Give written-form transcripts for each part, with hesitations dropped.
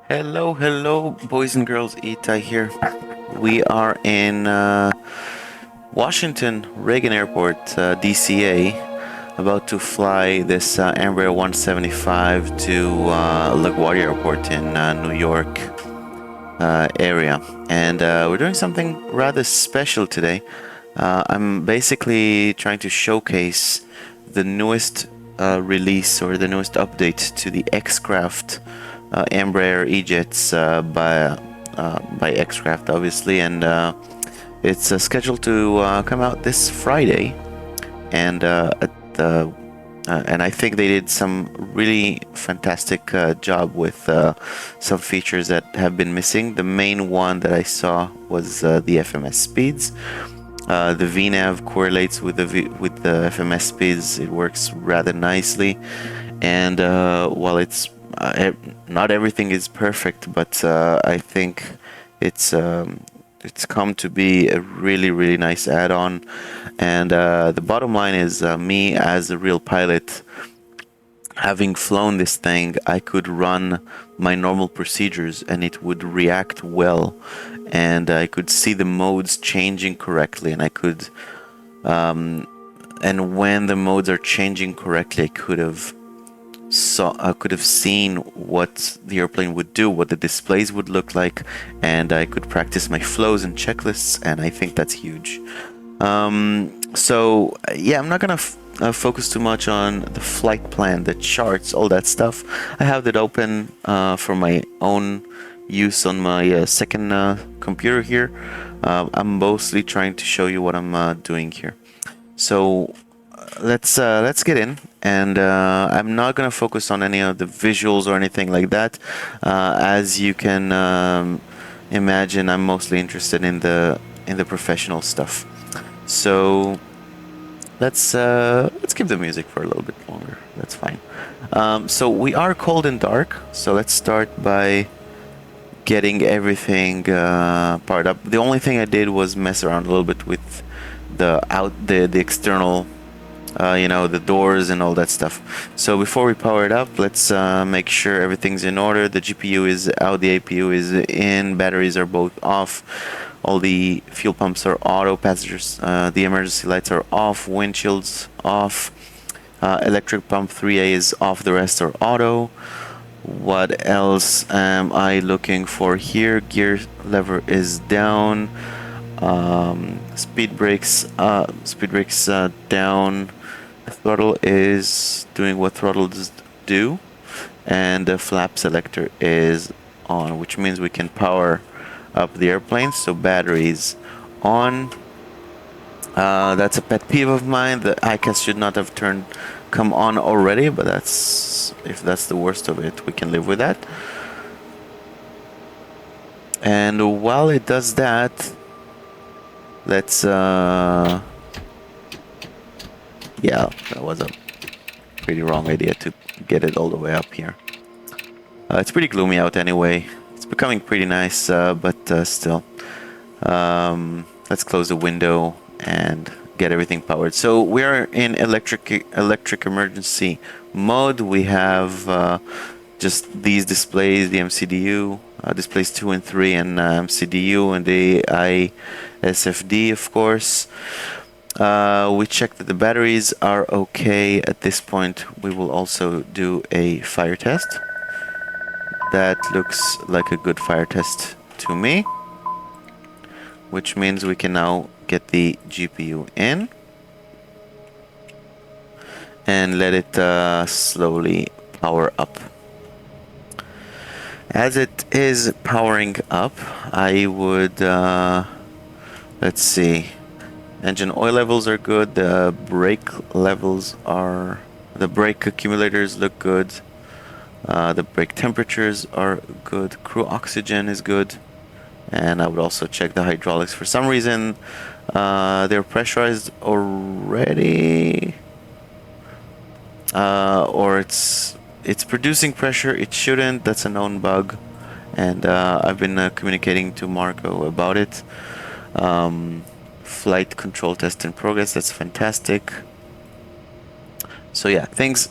Hello, hello, boys and girls. Itai here. We are in Washington Reagan Airport, DCA, about to fly this Embraer 175 to LaGuardia Airport in New York area. And we're doing something rather special today. I'm basically trying to showcase the newest release or the newest update to the X-Craft Embraer E-Jets by X-Craft, obviously, and it's scheduled to come out this Friday. And and I think they did some really fantastic job with some features that have been missing. The main one that I saw was the FMS speeds. The VNAV correlates with the FMS speeds. It works rather nicely, and while it's not everything is perfect, but I think it's come to be a really nice add-on. And the bottom line is, me as a real pilot, having flown this thing, I could run my normal procedures and it would react well, and I could see the modes changing correctly, and I could and when the modes are changing correctly, I could have seen what the airplane would do, what the displays would look like, and I could practice my flows and checklists, and I think that's huge. So yeah, I'm not gonna focus too much on the flight plan, the charts, all that stuff. I have that open for my own use on my second computer here. I'm mostly trying to show you what I'm doing here. So let's get in, and I'm not gonna focus on any of the visuals or anything like that. As you can imagine, I'm mostly interested in the professional stuff. So let's keep the music for a little bit longer. That's fine. So we are cold and dark. So let's start by getting everything powered up. The only thing I did was mess around a little bit with the external, the doors and all that stuff. So before we power it up, let's make sure everything's in order. The GPU is out, the APU is in, batteries are both off, all the fuel pumps are auto, passengers, the emergency lights are off, windshields off, electric pump 3A is off, the rest are auto. What else am I looking for here? Gear lever is down, speed brakes down. The throttle is doing what throttles do, and the flap selector is on, which means we can power up the airplane. So batteries on. That's a pet peeve of mine. The ICAS should not have come on already, but if that's the worst of it, we can live with that. And while it does that, let's yeah, that was a pretty wrong idea to get it all the way up here. It's pretty gloomy out anyway. It's becoming pretty nice, but still. Let's close the window and get everything powered. So we are in electric emergency mode. We have just these displays, the MCDU, displays 2 and 3, and MCDU, and the ISFD, of course. We check that the batteries are okay. At this point, we will also do a fire test. That looks like a good fire test to me, which means we can now get the GPU in and let it slowly power up. As it is powering up, I would let's see. Engine oil levels are good. The brake accumulators look good. The brake temperatures are good. Crew oxygen is good. And I would also check the hydraulics. For some reason, they're pressurized already, or it's producing pressure. It shouldn't. That's a known bug, and I've been communicating to Marco about it. Flight control test in progress. That's fantastic. So yeah, things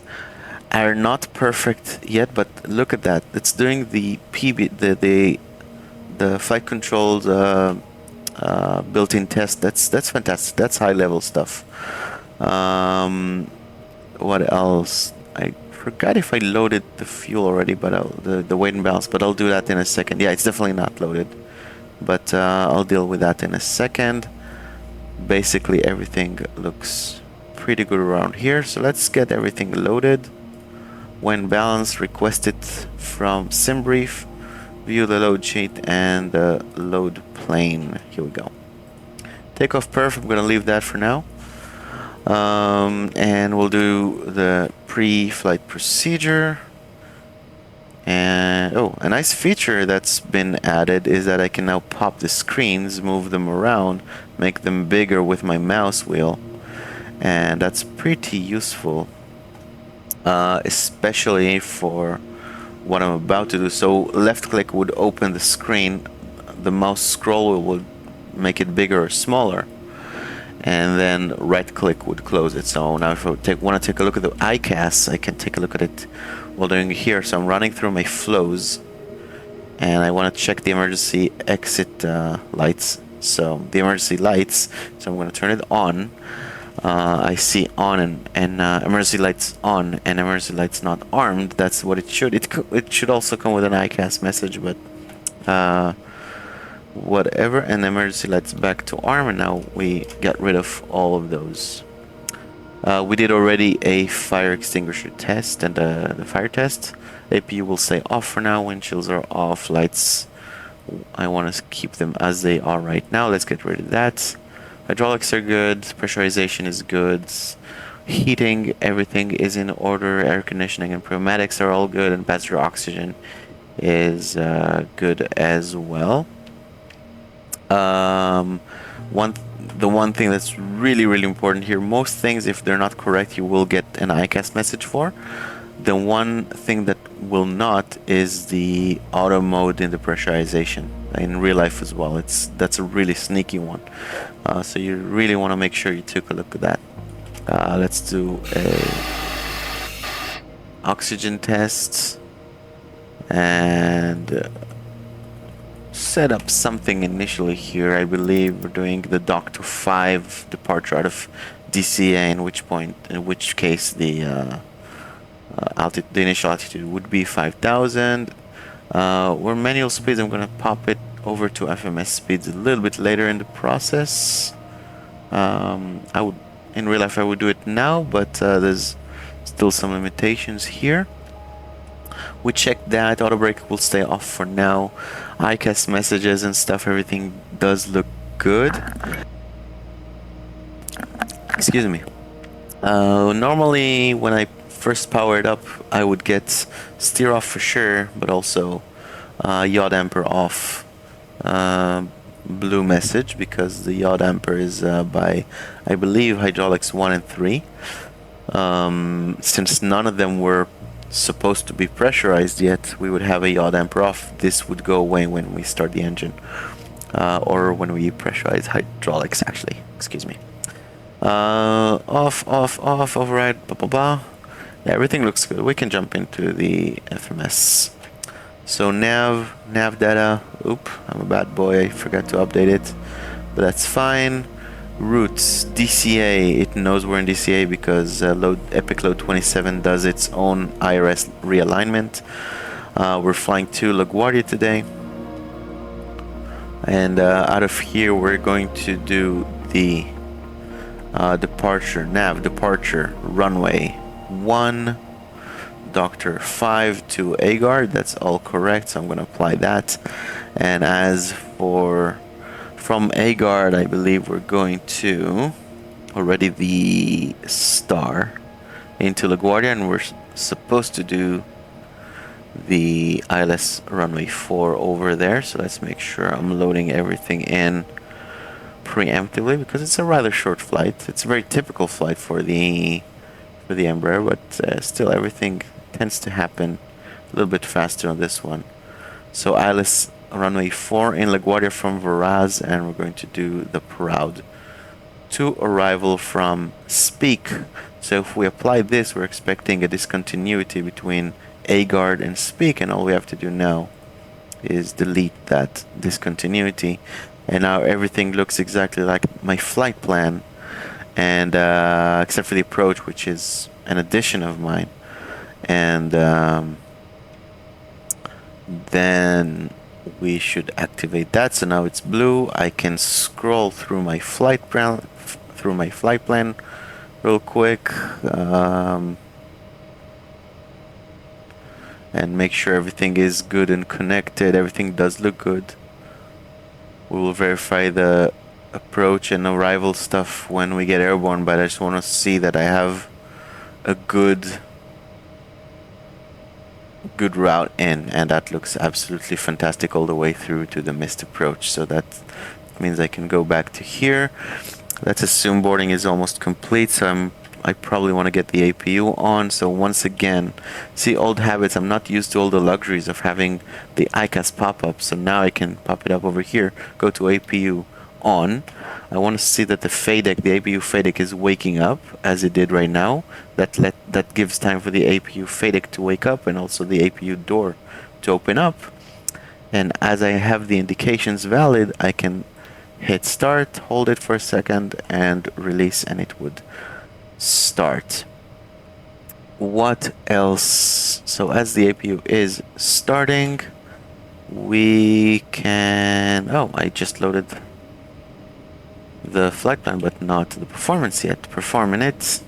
are not perfect yet, but look at that. It's doing the PB, the flight controlled built-in test. That's fantastic. That's high-level stuff. What else? I forgot if I loaded the fuel already, but the weight and balance. But I'll do that in a second. Yeah, it's definitely not loaded, but I'll deal with that in a second. Basically, everything looks pretty good around here. So let's get everything loaded. When balanced, request it from SimBrief. View the load sheet and the load plane. Here we go. Takeoff perf. I'm gonna leave that for now. And we'll do the pre-flight procedure. And oh, a nice feature that's been added is that I can now pop the screens, move them around, make them bigger with my mouse wheel, and that's pretty useful, especially for what I'm about to do. So left click would open the screen, the mouse scroll wheel would make it bigger or smaller, and then right click would close it. So now if I want to take a look at the ICAS, I can take a look at it while doing here. So I'm running through my flows and I want to check the emergency exit lights. So the emergency lights, so I'm going to turn it on. I see on and emergency lights on and emergency lights not armed. That's what it should. It should also come with an ICAS message, but whatever. And emergency lights back to arm, and now we get rid of all of those. We did already a fire extinguisher test and the fire test. APU will stay off for now. Windshields are off. Lights, I want to keep them as they are right now. Let's get rid of that. Hydraulics are good. Pressurization is good. Heating, everything is in order. Air conditioning and pneumatics are all good, and passenger oxygen is good as well. The one thing that's really important here, most things, if they're not correct, you will get an ICAS message for. The one thing that will not is the auto mode in the pressurization in real life as well. That's a really sneaky one. So you really want to make sure you took a look at that. Let's do a oxygen test and set up something initially here. I believe we're doing the dock to 5 departure out of DCA, in which case the initial altitude would be 5,000. We're manual speeds. I'm gonna pop it over to FMS speeds a little bit later in the process. In real life I would do it now, but there's still some limitations here. We checked that auto brake will stay off for now. ICAS messages and stuff, everything does look good. Excuse me. Normally when I first power it up, I would get steer off for sure, but also yaw damper off. Blue message, because the yaw damper is by, I believe, hydraulics 1 and 3. Since none of them were supposed to be pressurized yet, we would have a yaw damper off. This would go away when we start the engine, or when we pressurize hydraulics, actually. Excuse me. Off, override, blah blah blah. Yeah, everything looks good. We can jump into the FMS. So nav data. Oop, I'm a bad boy. I forgot to update it, but that's fine. Routes, DCA, it knows we're in DCA because Epic Load 27 does its own IRS realignment. We're flying to LaGuardia today, and out of here we're going to do the departure, nav departure, runway 1, Doctor 5 to AGAR. That's all correct, so I'm going to apply that. And as for from AGAR, I believe we're going to already the star into LaGuardia, and we're supposed to do the ILS runway 4 over there. So let's make sure I'm loading everything in preemptively, because it's a rather short flight. It's a very typical flight for the Embraer, but still everything tends to happen a little bit faster on this one. So ILS runway 4 in LaGuardia from Varaz, and we're going to do the Proud to arrival from Speak So if we apply this, we're expecting a discontinuity between A guard and speak, and all we have to do now is delete that discontinuity, and now everything looks exactly like my flight plan, and except for the approach, which is an addition of mine. And then we should activate that. So now it's blue. I can scroll through my flight plan real quick, and make sure everything is good and connected. Everything does look good. We will verify the approach and arrival stuff when we get airborne, but I just want to see that I have a good route in, and that looks absolutely fantastic all the way through to the missed approach. So that means I can go back to here. Let's assume boarding is almost complete, so I probably want to get the APU on. So once again, see, old habits, I'm not used to all the luxuries of having the ICAS pop-up, so now I can pop it up over here, go to APU on. I want to see that the APU FADEC is waking up as it did right now. That gives time for the APU FADEC to wake up, and also the APU door to open up. And as I have the indications valid, I can hit start, hold it for a second, and release, and it would start. What else? So as the APU is starting, we can... Oh, I just loaded the flight plan, but not the performance yet. Performing it.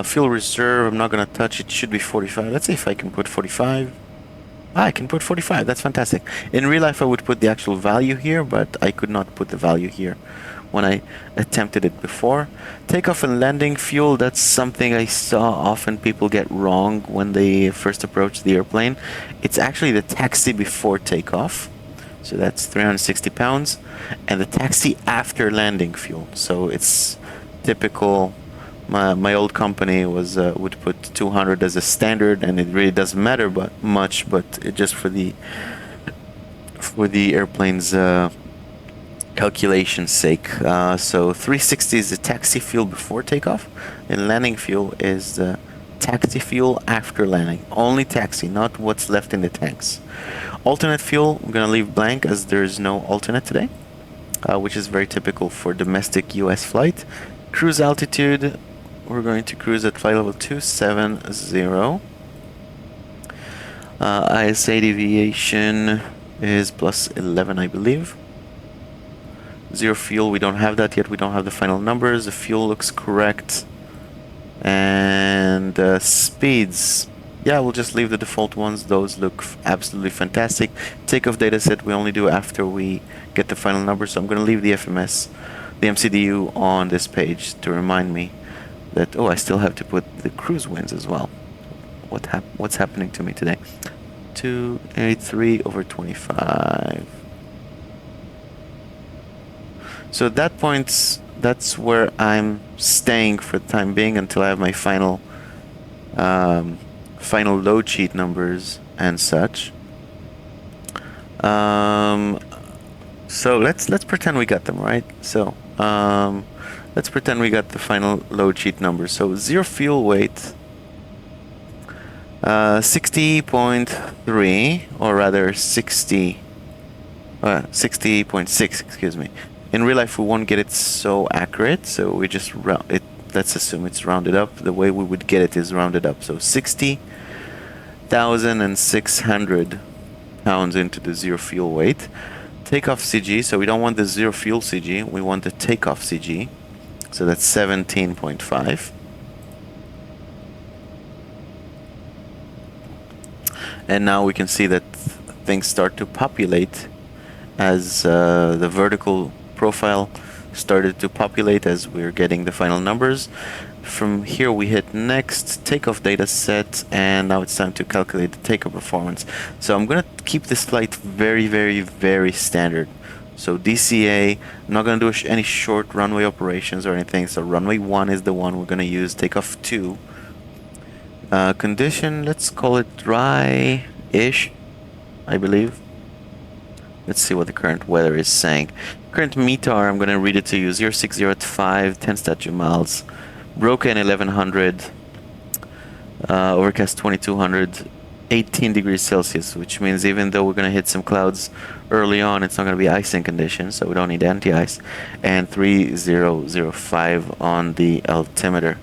Fuel reserve, I'm not going to touch it. Should be 45. Let's see if I can put 45. I can put 45. That's fantastic. In real life, I would put the actual value here, but I could not put the value here when I attempted it before. Takeoff and landing fuel, that's something I saw often people get wrong when they first approach the airplane. It's actually the taxi before takeoff. So that's 360 pounds. And the taxi after landing fuel. So it's typical. My old company would put 200 as a standard, and it really doesn't matter much, but it just for the airplane's calculation's sake. So 360 is the taxi fuel before takeoff, and landing fuel is the taxi fuel after landing. Only taxi, not what's left in the tanks. Alternate fuel, I'm gonna leave blank as there's no alternate today, which is very typical for domestic US flight. Cruise altitude, we're going to cruise at flight level 270. ISA deviation is plus 11, I believe. Zero fuel, we don't have that yet. We don't have the final numbers. The fuel looks correct. And speeds, yeah, we'll just leave the default ones. Those look absolutely fantastic. Takeoff data set we only do after we get the final number. So I'm going to leave the FMS, the MCDU on this page to remind me that, oh, I still have to put the cruise winds as well. What's happening to me today? 283 over 25. So at that point, that's where I'm staying for the time being until I have my final load sheet numbers and such. So let's pretend we got them, right? So let's pretend we got the final load sheet numbers. So zero fuel weight, 60.3, or rather 60.6, excuse me. In real life, we won't get it so accurate, so we just round it. Let's assume it's rounded up. The way we would get it is rounded up. So 60,600 pounds into the zero fuel weight. Takeoff CG, so we don't want the zero fuel CG, we want the takeoff CG. So that's 17.5. And now we can see that things start to populate as the vertical profile started to populate as we're getting the final numbers. From here we hit next, takeoff data set, and now it's time to calculate the takeoff performance. So I'm gonna keep this flight very, very, very standard. So DCA, I'm not gonna do any short runway operations or anything. So runway 1 is the one we're gonna use. Takeoff 2. Condition, let's call it dry-ish, I believe. Let's see what the current weather is saying. Current METAR, I'm going to read it to you. 060 at 5, 10 statute miles. broken 1100, overcast 2200, 18 degrees Celsius, which means even though we're going to hit some clouds early on, it's not going to be icing conditions, so we don't need anti-ice. And 3005 on the altimeter.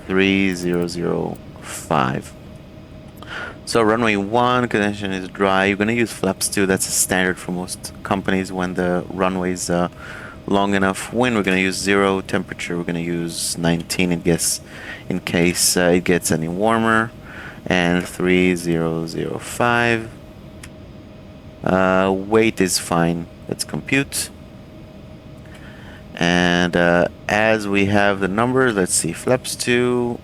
3005. So runway 1 condition is dry. You're going to use flaps 2. That's a standard for most companies when the runway is long enough. Wind, we're going to use 0. Temperature, we're going to use 19 in case it gets any warmer. And 3005. Weight is fine. Let's compute. And as we have the numbers, let's see, flaps 2,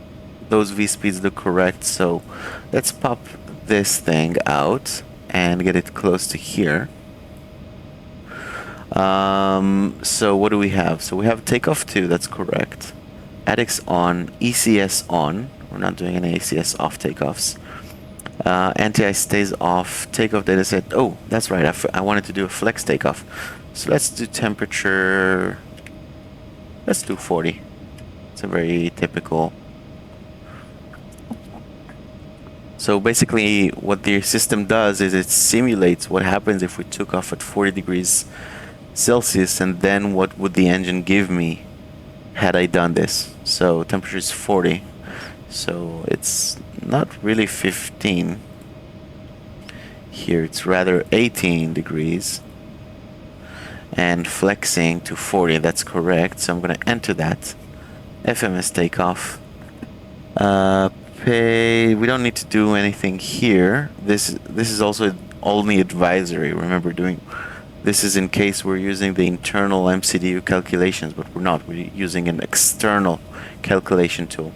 those V speeds look correct, so let's pop this thing out and get it close to here. So what do we have? So we have takeoff 2, that's correct. ADX on, ECS on, we're not doing any ACS off takeoffs. Anti-ice stays off, takeoff data set, oh, that's right, I wanted to do a flex takeoff. So let's do temperature, let's do 40. It's a very typical. So basically what the system does is it simulates what happens if we took off at 40 degrees Celsius, and then what would the engine give me had I done this. So temperature is 40. So it's not really 15. Here it's rather 18 degrees. And flexing to 40, that's correct. So I'm going to enter that. FMS takeoff. We don't need to do anything here. This is also only advisory. Remember, this is in case we're using the internal MCDU calculations, but we're not. We're using an external calculation tool.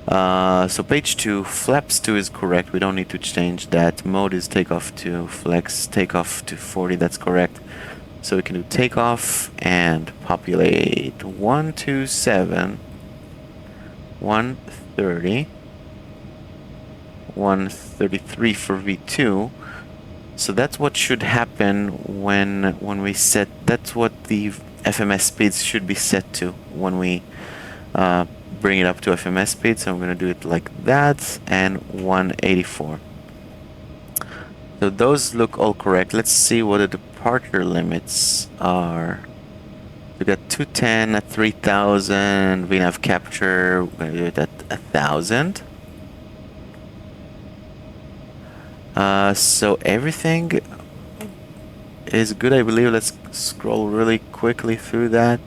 So page 2, flaps 2 is correct. We don't need to change that. Mode is takeoff to flex, takeoff to 40. That's correct. So we can do takeoff and populate 127, 130, 133 for V2. So that's what should happen when we set. That's what the FMS speeds should be set to when we bring it up to FMS speed. So I'm going to do it like that, and 184. So those look all correct. Let's see what the departure limits are. We got 210 at 3000, VNAV capture, we're going to do it at 1000. So everything is good, I believe. Let's scroll really quickly through that.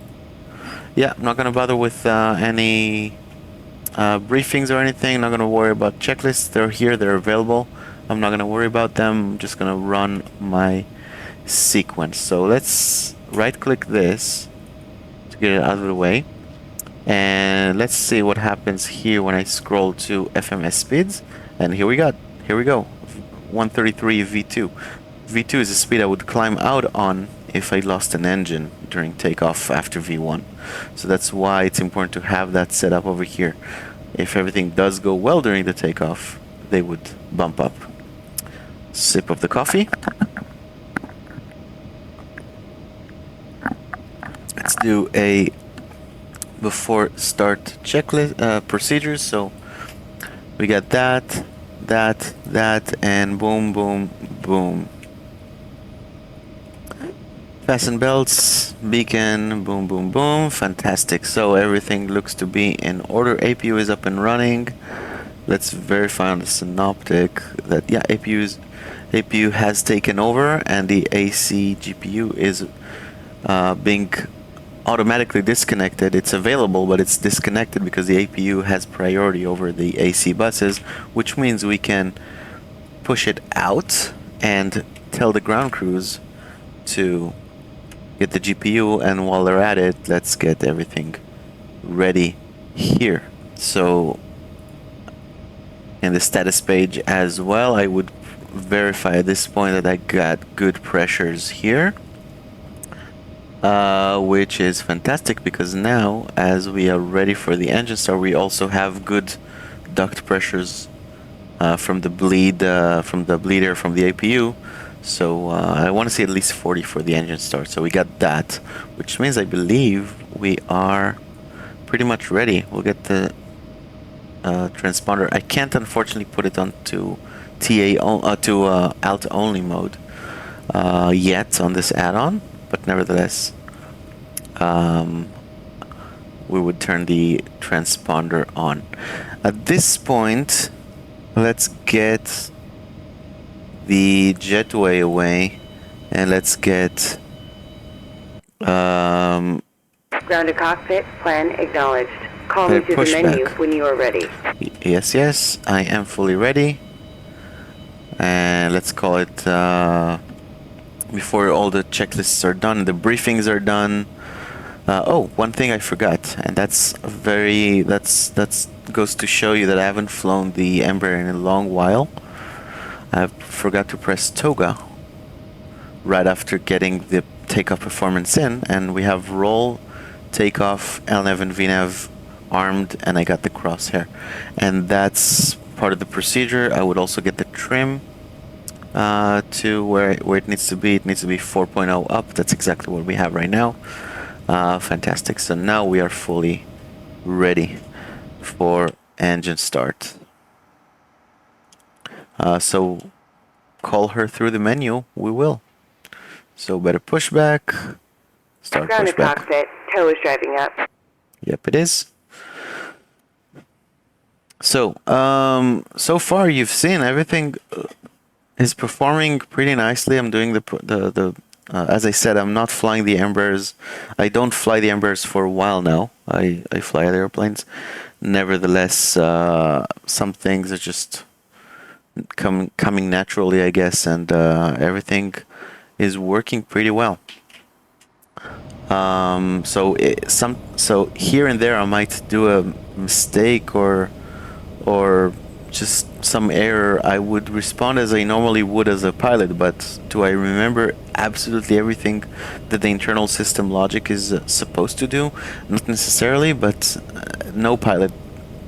Yeah, I'm not going to bother with any briefings or anything. Not going to worry about checklists. They're here, they're available. I'm not going to worry about them. I'm just going to run my sequence. So let's right click this to get it out of the way, and let's see what happens here when I scroll to FMS speeds. And here we go, 133 V2. V2 is the speed I would climb out on if I lost an engine during takeoff after V1. So that's why it's important to have that set up over here. If everything does go well during the takeoff, they would bump up. Sip of the coffee. Let's do a before start checklist procedures. So we got that, and boom, boom, boom. Fasten belts, beacon, boom, boom, boom. Fantastic. So everything looks to be in order. APU is up and running. Let's verify on the synoptic that, yeah, APU has taken over, and the AC GPU is being automatically disconnected. It's available, but it's disconnected because the APU has priority over the AC buses, which means we can push it out and tell the ground crews to get the GPU, and while they're at it, let's get everything ready here. So in the status page as well, I would verify at this point that I got good pressures here, which is fantastic, because now as we are ready for the engine start, we also have good duct pressures from the bleeder from the APU. So I want to see at least 40 for the engine start. So we got that, which means I believe we are pretty much ready. We'll get the transponder. I can't unfortunately put it onto alt only mode yet on this add-on, but nevertheless, we would turn the transponder on. At this point, let's get the jetway away, and let's get ground to cockpit, plan acknowledged. Call me to the menu when you are ready. Yes, I am fully ready. And let's call it before all the checklists are done, the briefings are done. Oh, one thing I forgot, and that's goes to show you that I haven't flown the Embraer in a long while. I forgot to press toga right after getting the takeoff performance in, and we have roll, takeoff, LNAV and VNAV armed, and I got the crosshair, and that's part of the procedure. I would also get the trim to where it needs to be. It needs to be 4.0 up. That's exactly what we have right now. Fantastic. So now we are fully ready for engine start. So call her through the menu. We will. So better pushback. Start ground pushback. To cockpit. Tow is driving up. Yep, it is. So so far you've seen everything is performing pretty nicely. I'm doing the as I said, I'm not flying the Embraers. I don't fly the Embraers for a while now. I fly other airplanes. Nevertheless, some things are just coming naturally, I guess, and everything is working pretty well. So here and there I might do a mistake or just some error. I would respond as I normally would as a pilot, but do I remember absolutely everything that the internal system logic is supposed to do? Not necessarily, but no pilot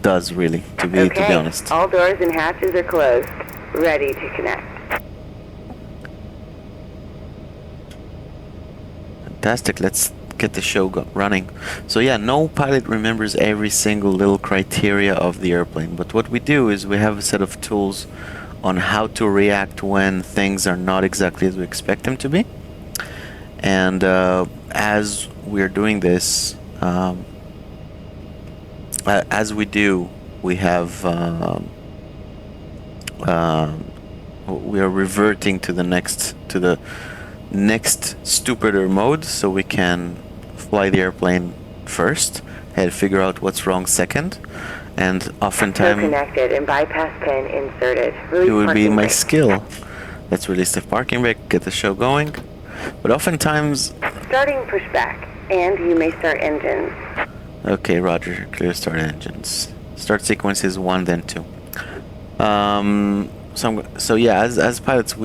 does really, to be honest. All doors and hatches are closed. Ready to connect. Fantastic. Let's get the show running. So yeah, no pilot remembers every single little criteria of the airplane, but what we do is we have a set of tools on how to react when things are not exactly as we expect them to be. And as we're doing this, as we do, we have we are reverting to the next stupider mode, so we can fly the airplane first and figure out what's wrong second. And oftentimes connected and bypass pin inserted. Release it would be my brake. skill. Let's release the parking brake, get the show going. But oftentimes Starting pushback, and you may start engines. okay, roger, clear start engines. Start sequence is 1 then 2. So yeah, as pilots,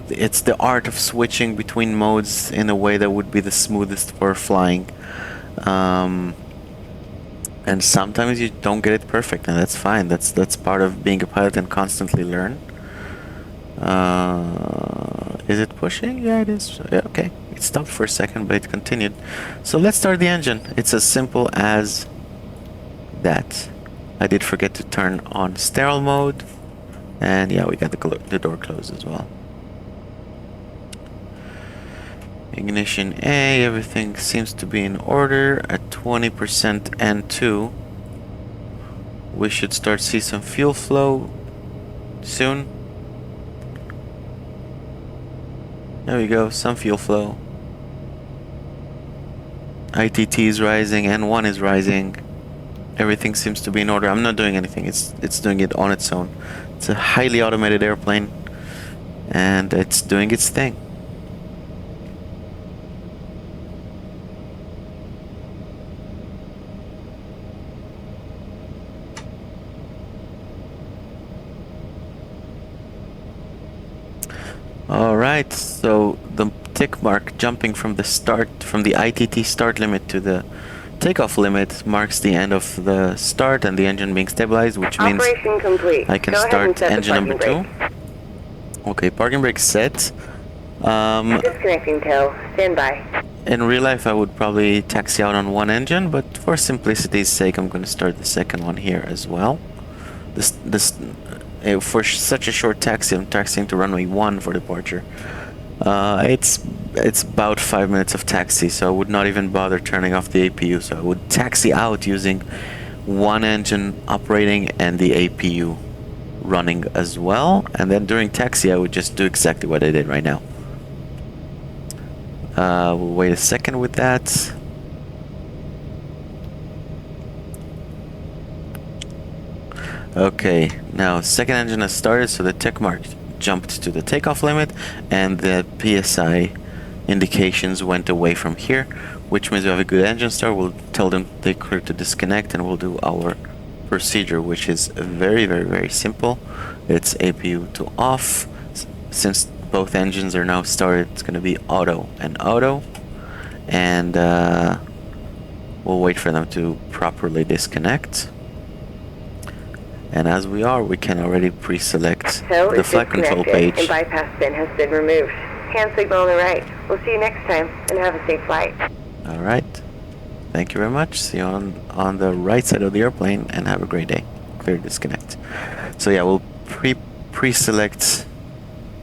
it's the art of switching between modes in a way that would be the smoothest for flying. And sometimes you don't get it perfect, and that's fine. That's part of being a pilot and constantly learn. Is it pushing? Yeah, it is. Yeah, okay. It stopped for a second, but it continued. So let's start the engine. It's as simple as that. I did forget to turn on sterile mode. And yeah, we got the door closed as well. Ignition A, everything seems to be in order at 20% N2. We should start see some fuel flow soon. There we go, some fuel flow. ITT is rising, N1 is rising. Everything seems to be in order. I'm not doing anything, it's doing it on its own. It's a highly automated airplane, and it's doing its thing. Alright, so the tick mark jumping from the ITT start limit to the takeoff limit marks the end of the start and the engine being stabilized, which means Operation complete. I can Go start ahead and engine set the number 2. parking Okay, parking brake set. Disconnecting tow. Stand by. in real life I would probably taxi out on one engine, but for simplicity's sake I'm going to start the second one here as well. For such a short taxi, I'm taxiing to runway 1 for departure. It's about 5 minutes of taxi, so I would not even bother turning off the APU. So I would taxi out using one engine operating and the APU running as well, and then during taxi I would just do exactly what I did right now. We'll wait a second with that. Okay, now second engine has started, so the tech mark jumped to the takeoff limit and the PSI indications went away from here, which means we have a good engine start. We'll tell the crew to disconnect and we'll do our procedure, which is very simple. It's APU to off. Since both engines are now started, it's going to be auto and auto, and we'll wait for them to properly disconnect. And as we can already pre-select the flight control page. And bypass bin has been removed. Hand signal on the right. We'll see you next time, and have a safe flight. All right. Thank you very much. See you on the right side of the airplane, and have a great day. Clear disconnect. So yeah, we'll pre-select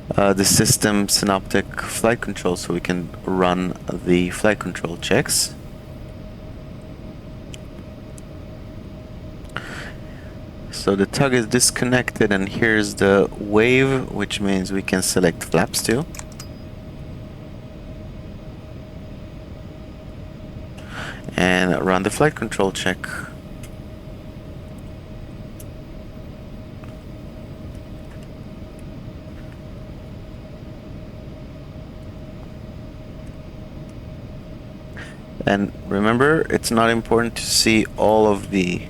the system synoptic flight control so we can run the flight control checks. So the tug is disconnected, and here's the wave, which means we can select flaps too. And run the flight control check. And remember, it's not important to see all of the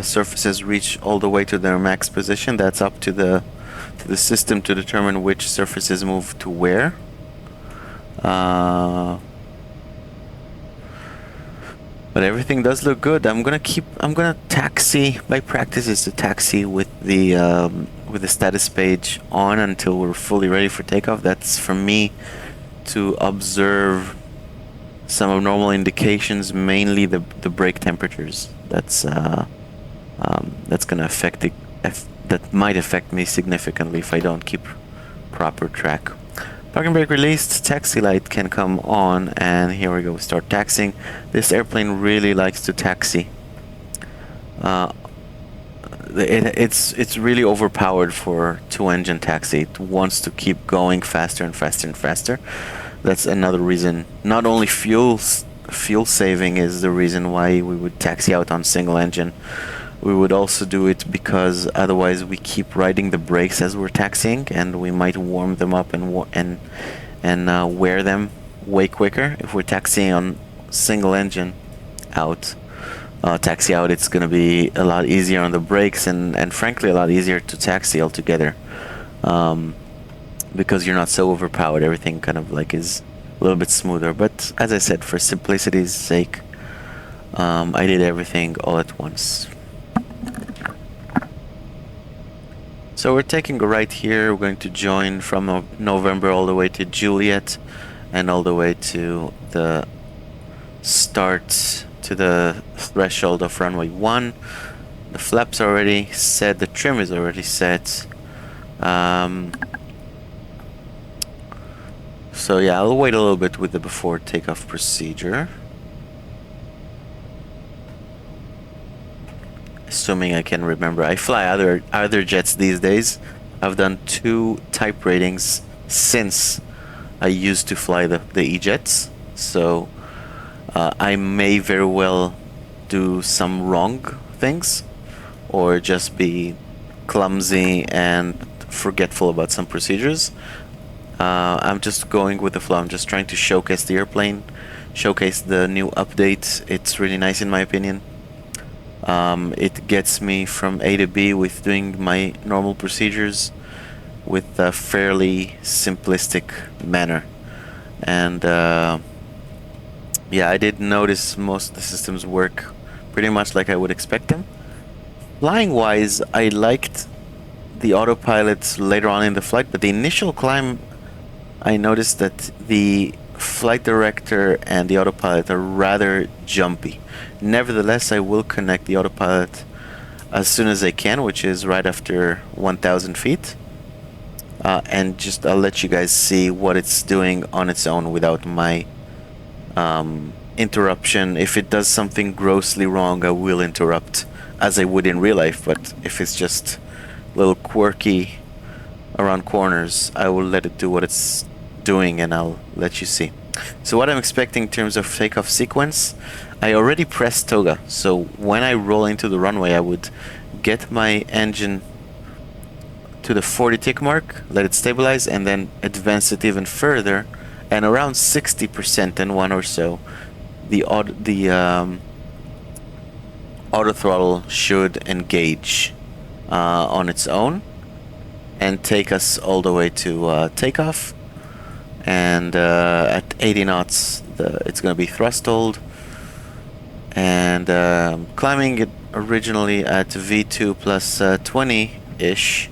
surfaces reach all the way to their max position. That's up to the system to determine which surfaces move to where. But everything does look good. I'm gonna taxi. My practice is to taxi with the status page on until we're fully ready for takeoff. That's for me to observe some abnormal indications, mainly the brake temperatures. That's gonna affect that might affect me significantly if I don't keep proper track. Parking brake released, taxi light can come on, and here we go, we start taxiing. This airplane really likes to taxi. It's really overpowered for two-engine taxi. It wants to keep going faster and faster and faster. That's another reason. Not only fuel saving is the reason why we would taxi out on single engine. We would also do it because otherwise we keep riding the brakes as we're taxiing, and we might warm them up and wear them way quicker. If we're taxiing on single engine out, taxi out, it's going to be a lot easier on the brakes and frankly a lot easier to taxi altogether, because you're not so overpowered. Everything kind of like is a little bit smoother. But as I said, for simplicity's sake, I did everything all at once. So we're taking a right here. We're going to join from November all the way to Juliet and all the way to the start, to the threshold of runway 1. The flaps are already set, the trim is already set. So yeah, I'll wait a little bit with the before takeoff procedure. Assuming I can remember. I fly other jets these days. I've done 2 type ratings since I used to fly the E-Jets, so I may very well do some wrong things or just be clumsy and forgetful about some procedures. I'm just going with the flow. I'm just trying to showcase the airplane, showcase the new update. It's really nice in my opinion. It gets me from A to B with doing my normal procedures with a fairly simplistic manner. And yeah, I did notice most of the systems work pretty much like I would expect them. Flying wise, I liked the autopilot later on in the flight, but the initial climb I noticed that the flight director and the autopilot are rather jumpy. Nevertheless, I will connect the autopilot as soon as I can, which is right after 1,000 feet. And just I'll let you guys see what it's doing on its own without my interruption. If it does something grossly wrong, I will interrupt as I would in real life, but if it's just a little quirky around corners, I will let it do what it's doing and I'll let you see. So what I'm expecting in terms of takeoff sequence, I already pressed toga, so when I roll into the runway I would get my engine to the 40 tick mark, let it stabilize, and then advance it even further, and around 60% and one or so, the auto throttle should engage on its own and take us all the way to takeoff. And at 80 knots, it's going to be thrust-hold, and climbing it originally at V2 plus 20-ish.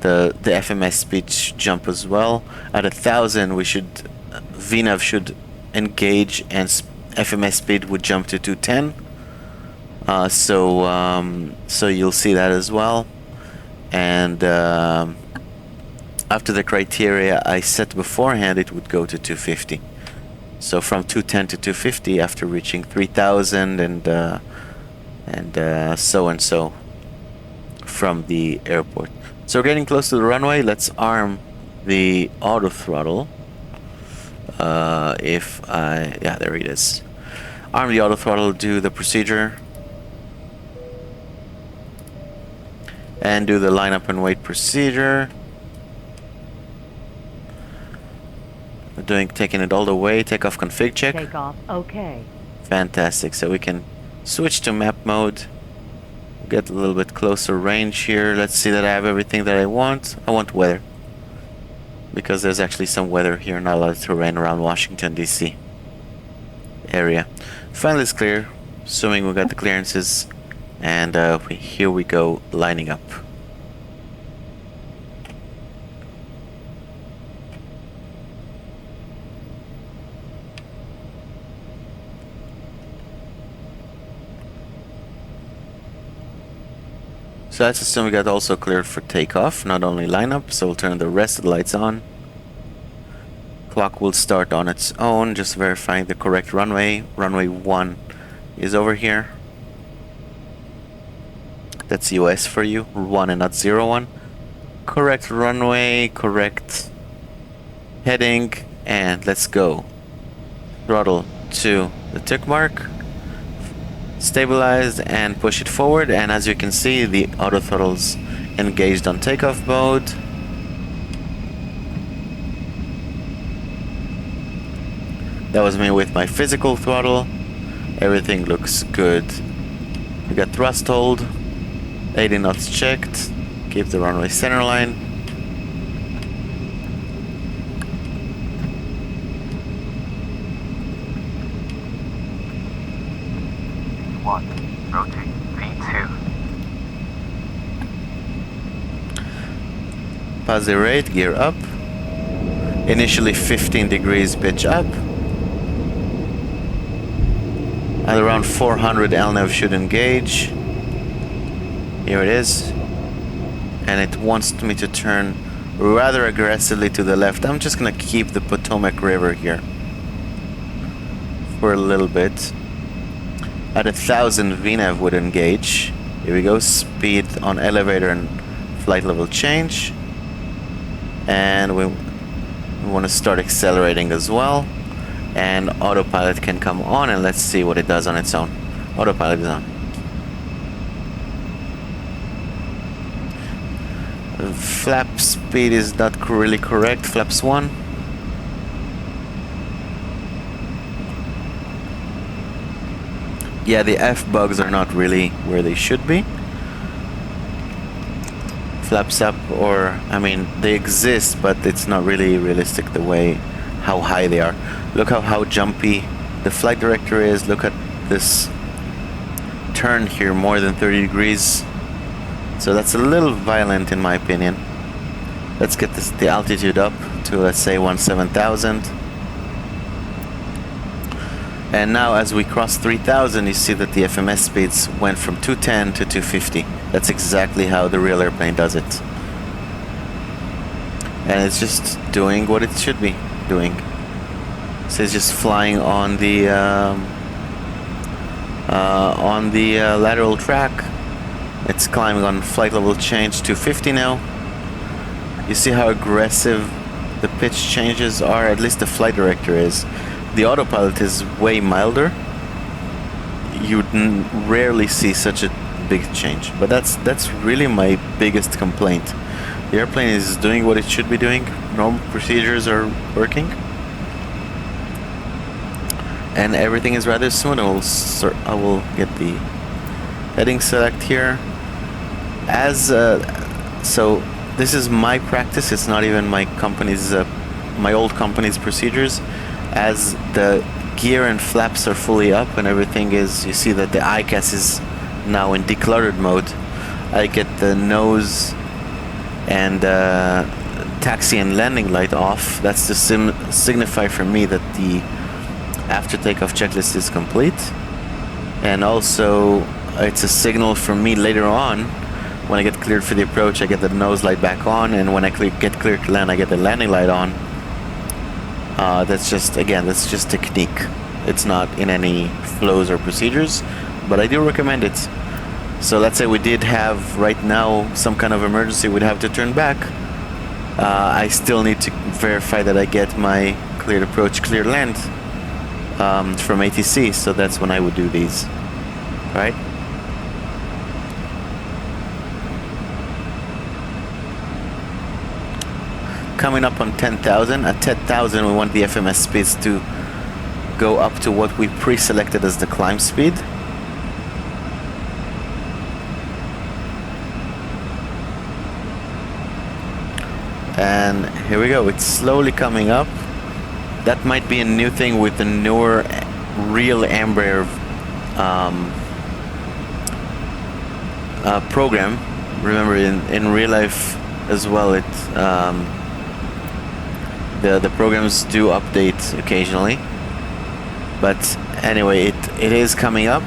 The FMS speed should jump as well. At 1,000, VNAV should engage, and FMS speed would jump to 210. So you'll see that as well. And after the criteria I set beforehand, it would go to 250. So from 210 to 250 after reaching 3,000 and so from the airport. So we're getting close to the runway. Let's arm the auto throttle. Yeah, there it is. Arm the auto throttle, do the procedure, and do the line up and wait procedure. Taking it all the way. Takeoff config check. Takeoff, okay. Fantastic. So we can switch to map mode. Get a little bit closer range here. Let's see that I have everything that I want. I want weather, because there's actually some weather here, not a lot of terrain around Washington DC area. Finally it's clear, assuming we got the clearances, and here we go, lining up. So let's assume we got also cleared for takeoff, not only lineup, so we'll turn the rest of the lights on. Clock will start on its own, just verifying the correct runway. Runway 1 is over here. That's US for you, 1 and not 01. Correct runway, correct heading, and let's go. Throttle to the tick mark. Stabilized and push it forward, and as you can see, the auto throttle's engaged on takeoff mode. That was me with my physical throttle. Everything looks good. We got thrust hold, 80 knots checked, keep the runway center line. Rotate V2. Pass the rate, gear up. Initially 15 degrees pitch up. At around 400 LNAV should engage. Here it is. And it wants me to turn rather aggressively to the left. I'm just gonna keep the Potomac River here for a little bit. At 1,000, VNAV would engage. Here we go, speed on elevator and flight level change. And we want to start accelerating as well. And autopilot can come on, and let's see what it does on its own. Autopilot is on. Flap speed is not really correct, flaps 1. Yeah, the F-bugs are not really where they should be. Flaps up, or, I mean, they exist, but it's not really realistic the way, how high they are. Look how jumpy the flight director is. Look at this turn here, more than 30 degrees. So that's a little violent in my opinion. Let's get the altitude up to, let's say, 17,000. And now as we cross 3,000, you see that the FMS speeds went from 210 to 250. That's exactly how the real airplane does it. And it's just doing what it should be doing. So it's just flying on the lateral track. It's climbing on flight level change 250 now. You see how aggressive the pitch changes are, at least the flight director is. The autopilot is way milder. You rarely see such a big change, but that's really my biggest complaint. The airplane is doing what it should be doing. Normal procedures are working, and everything is rather smooth. I will get the heading select here. So this is my practice. It's not even my company's, my old company's procedures. As the gear and flaps are fully up and everything is, you see that the ICAS is now in decluttered mode. I get the nose and taxi and landing light off. That's to signify for me that the after takeoff checklist is complete. And also it's a signal for me later on, when I get cleared for the approach, I get the nose light back on, and when I get cleared to land, I get the landing light on. That's just technique. It's not in any flows or procedures, but I do recommend it. So let's say we did have right now some kind of emergency, we'd have to turn back. I still need to verify that I get my cleared approach, cleared land from ATC, so that's when I would do these, right? Coming up on 10,000. At 10,000 we want the FMS speeds to go up to what we pre-selected as the climb speed. And here we go, it's slowly coming up. That might be a new thing with the newer real Embraer program. Remember, in real life as well, the programs do update occasionally. But anyway, it is coming up.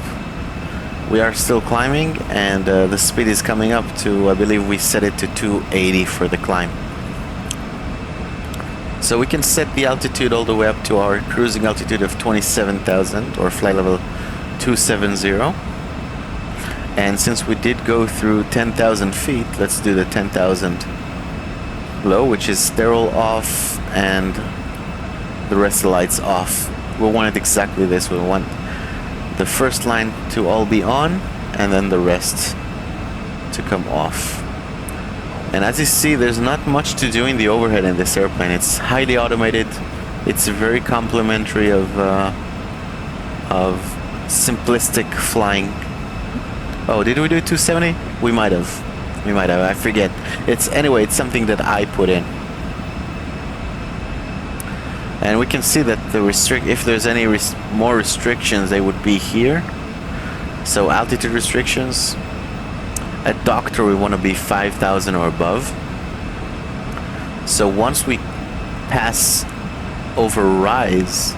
We are still climbing, and the speed is coming up to, I believe we set it to 280 for the climb. So we can set the altitude all the way up to our cruising altitude of 27,000 or flight level 270. And since we did go through 10,000 feet, let's do the 10,000 low, which is sterile off and the rest of the lights off. We want it exactly this. We want the first line to all be on and then the rest to come off. And as you see, there's not much to do in the overhead in this airplane. It's highly automated. It's very complimentary of simplistic flying. Oh, did we do 270? We might have. I forget. It's something that I put in. And we can see that if there's any more restrictions, they would be here. So altitude restrictions. At Doctor, we want to be 5,000 or above. So once we pass over Rise,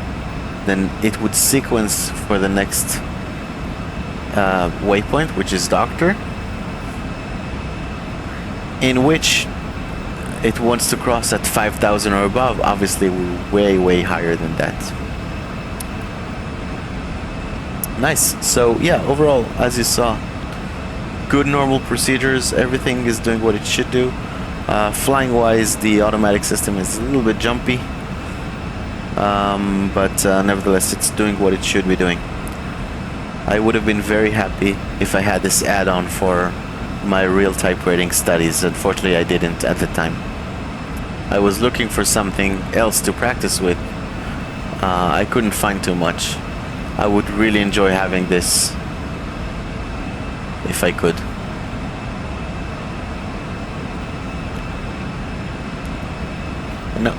then it would sequence for the next waypoint, which is Doctor, in which it wants to cross at 5,000 or above. Obviously, we're way higher than that. Nice. So yeah, overall, as you saw, good normal procedures. Everything is doing what it should do. Flying wise, the automatic system is a little bit jumpy, but nevertheless it's doing what it should be doing. I would have been very happy if I had this add-on for my real type rating studies. Unfortunately, I didn't at the time. I was looking for something else to practice with. I couldn't find too much. I would really enjoy having this if I could.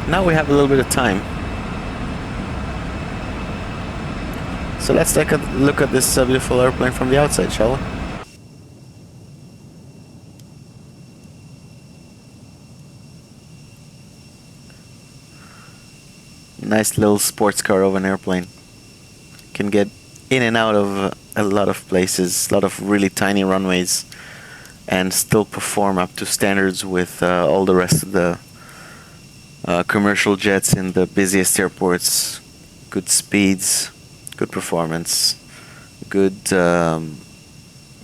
Now we have a little bit of time. So let's take a look at this beautiful airplane from the outside, shall we? Nice little sports car of an airplane. Can get in and out of a lot of places, a lot of really tiny runways, and still perform up to standards with all the rest of the commercial jets in the busiest airports. Good speeds, good performance, good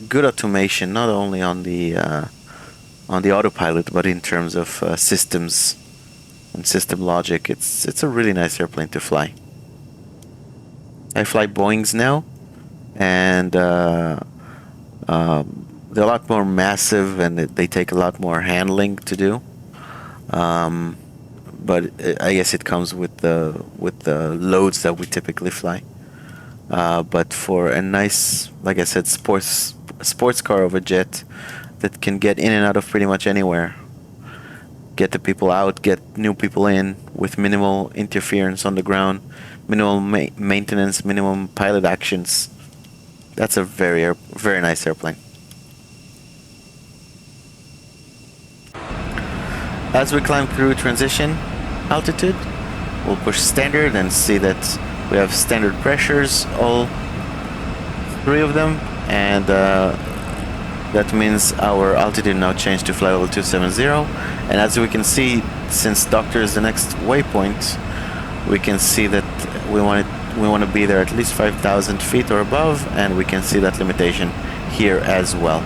good automation, not only on the autopilot, but in terms of systems and system logic. It's a really nice airplane to fly. I fly Boeings now, and they're a lot more massive, and they take a lot more handling to do. But I guess it comes with the loads that we typically fly. But for a nice, like I said, sports car of a jet that can get in and out of pretty much anywhere, get the people out, get new people in with minimal interference on the ground, minimal maintenance, minimum pilot actions. That's a very nice airplane. As we climb through transition altitude, we'll push standard and see that we have standard pressures, all three of them, and that means our altitude now changed to flight level 270. And as we can see, since Doctor is the next waypoint, we can see that we want to be there at least 5,000 feet or above, and we can see that limitation here as well.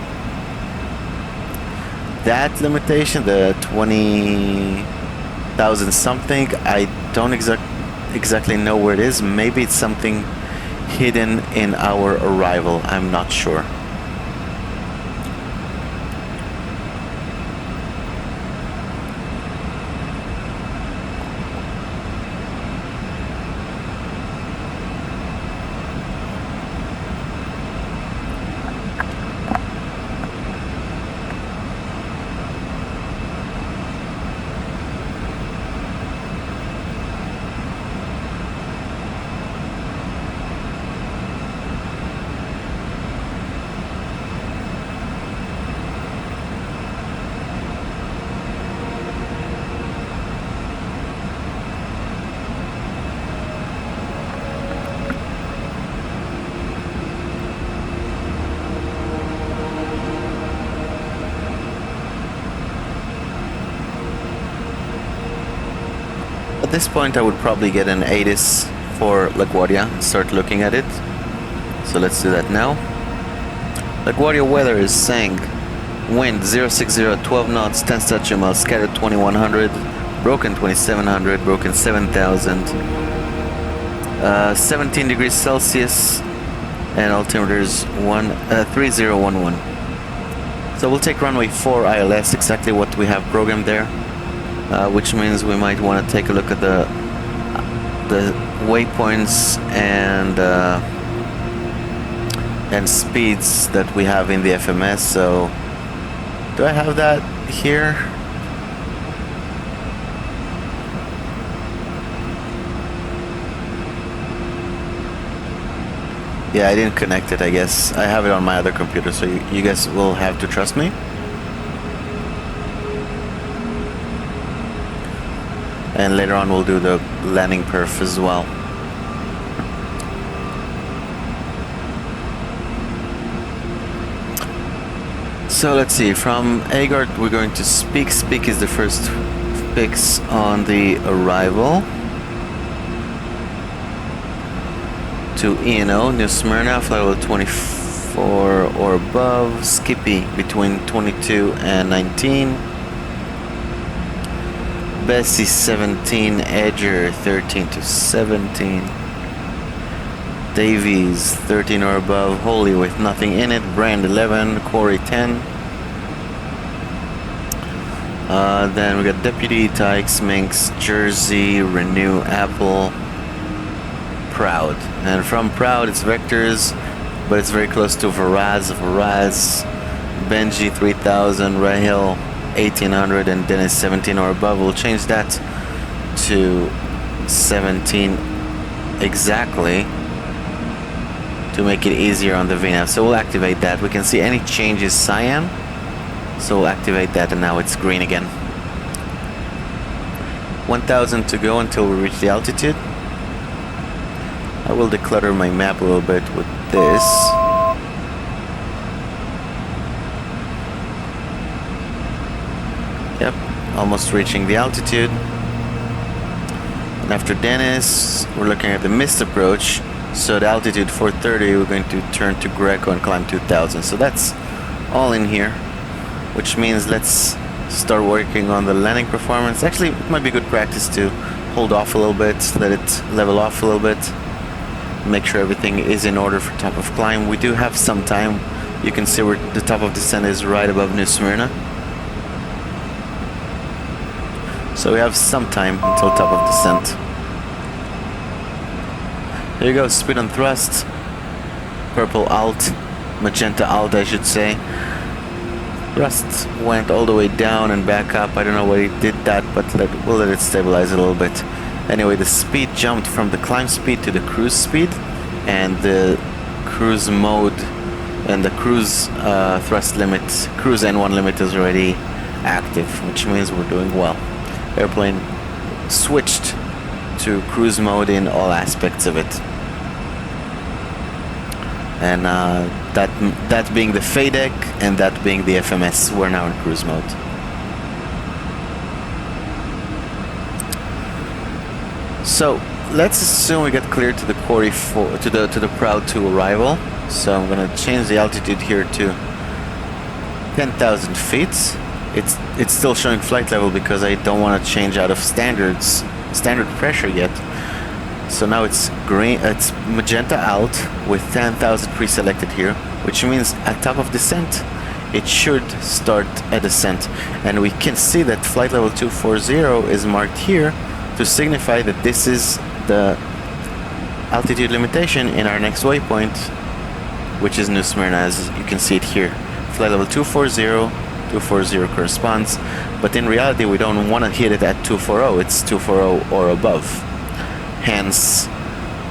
That limitation, the 20,000 something, I don't exactly know where it is. Maybe it's something hidden in our arrival, I'm not sure. At this point I would probably get an ATIS for LaGuardia and start looking at it. So let's do that now. LaGuardia weather is saying wind 060, 12 knots, 10 statute miles, scattered 2100, broken 2700, broken 7000, 17 degrees Celsius, and altimeters 3011. So we'll take runway 4 ILS, exactly what we have programmed there. Which means we might want to take a look at the waypoints and speeds that we have in the FMS. So, do I have that here? Yeah, I didn't connect it, I guess. I have it on my other computer, so you guys will have to trust me. And later on we'll do the landing perf as well. So let's see, from Agard we're going to Speak. Speak is the first fix on the arrival. To E&O, New Smyrna, flight level 24 or above. Skippy between 22 and 19. Bessie 17, Edger 13 to 17, Davies 13 or above, Holy with nothing in it, Brand 11, Corey 10. Then we got Deputy, Tykes, Minx, Jersey, Renew, Apple, Proud. And from Proud it's Vectors, but it's very close to Varaz, Benji 3000, Rahil 1800, and Dennis 17 or above. We'll change that to 17 exactly to make it easier on the VNAV. So we'll activate that. We can see any changes cyan, so we'll activate that, and now it's green again. 1,000 to go until we reach the altitude. I will declutter my map a little bit with this. Yep, almost reaching the altitude. And after Dennis, we're looking at the missed approach. So the altitude 430, we're going to turn to Greco and climb 2,000. So that's all in here, which means let's start working on the landing performance. Actually, it might be good practice to hold off a little bit, let it level off a little bit, make sure everything is in order for top of climb. We do have some time. You can see where the top of descent is right above New Smyrna. So we have some time until top of descent. There you go, speed on thrust, purple alt, magenta alt I should say. Thrust went all the way down and back up. I don't know why it did that, but we'll let it stabilize a little bit. Anyway, the speed jumped from the climb speed to the cruise speed, and the cruise mode and the cruise thrust limit, cruise N1 limit is already active, which means we're doing well. Airplane switched to cruise mode in all aspects of it, and that being the FADEC and that being the FMS, we're now in cruise mode. So let's assume we get cleared to the quarry to the Proud 2 arrival. So I'm gonna change the altitude here to 10,000 feet. It's still showing flight level because I don't want to change out of standard pressure yet. So now it's green, it's magenta alt with 10,000 pre-selected here, which means at top of descent it should start a descent, and we can see that flight level 240 is marked here to signify that this is the altitude limitation in our next waypoint, which is New Smyrna, as you can see it here. Flight level 240 corresponds, but in reality we don't want to hit it at 240, it's 240 or above. Hence,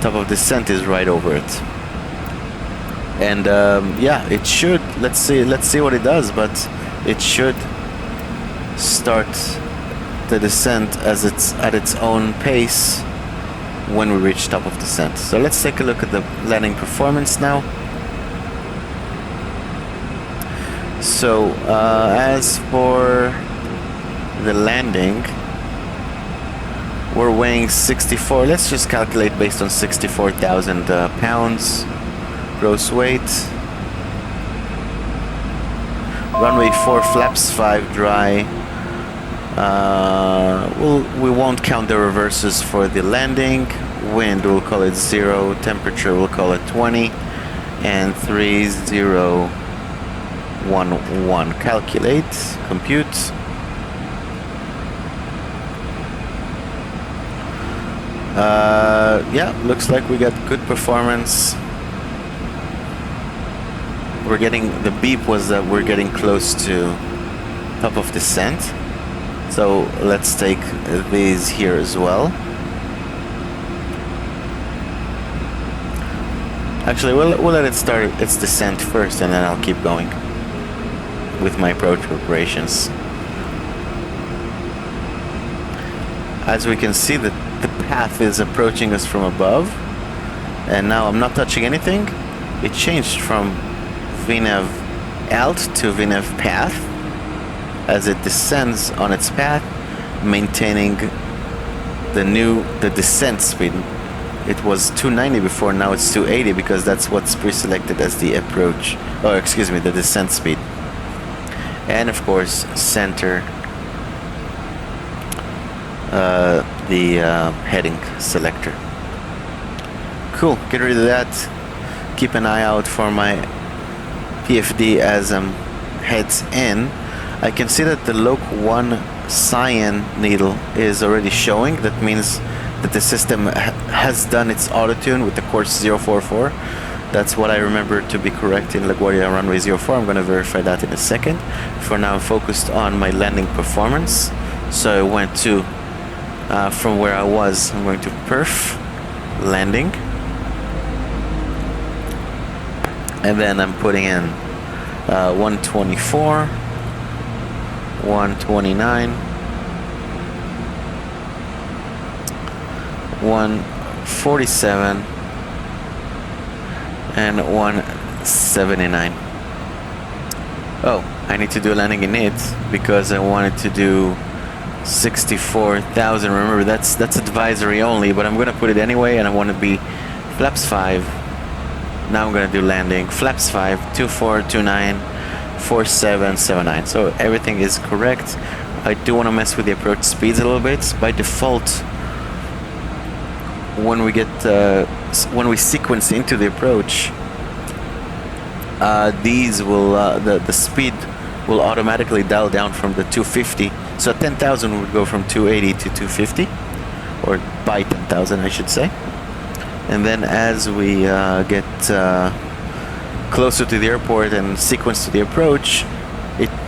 top of descent is right over it. And yeah, it should, let's see what it does, but it should start the descent as it's at its own pace when we reach top of descent. So let's take a look at the landing performance now. So as for the landing, we're weighing 64. Let's just calculate based on 64,000 pounds gross weight. Runway 4 flaps 5 dry. We won't count the reverses for the landing. Wind, we'll call it 0. Temperature, we'll call it 20. And 3011. Calculate, compute. Yeah, looks like we got good performance. We're getting, the beep was that we're getting close to top of descent. So let's take these here as well. Actually, we'll let it start its descent first, and then I'll keep going with my approach preparations. As we can see, that the path is approaching us from above, and now I'm not touching anything. It changed from VNAV alt to VNAV path as it descends on its path, maintaining the descent speed. It was 290 before, now it's 280 because that's what's pre-selected as the approach, or excuse me, the descent speed. And of course, center the heading selector. Cool, get rid of that. Keep an eye out for my PFD as heads in. I can see that the Loc 1 cyan needle is already showing. That means that the system has done its auto-tune with the course 044. That's what I remember to be correct in LaGuardia runway 04. I'm going to verify that in a second. For now, I'm focused on my landing performance. So I went to, from where I was, I'm going to perf, landing. And then I'm putting in 124, 129, 147 and 179. Oh, I need to do a landing in it because I wanted to do 64,000. Remember, that's advisory only, but I'm gonna put it anyway, and I want to be flaps 5. Now I'm gonna do landing flaps 5, 2429, 4779. So everything is correct. I do want to mess with the approach speeds a little bit. By default, when we sequence into the approach, these will the speed will automatically dial down from the 250. So 10,000 would go from 280 to 250, or by 10,000 I should say. And then as we get closer to the airport and sequence to the approach,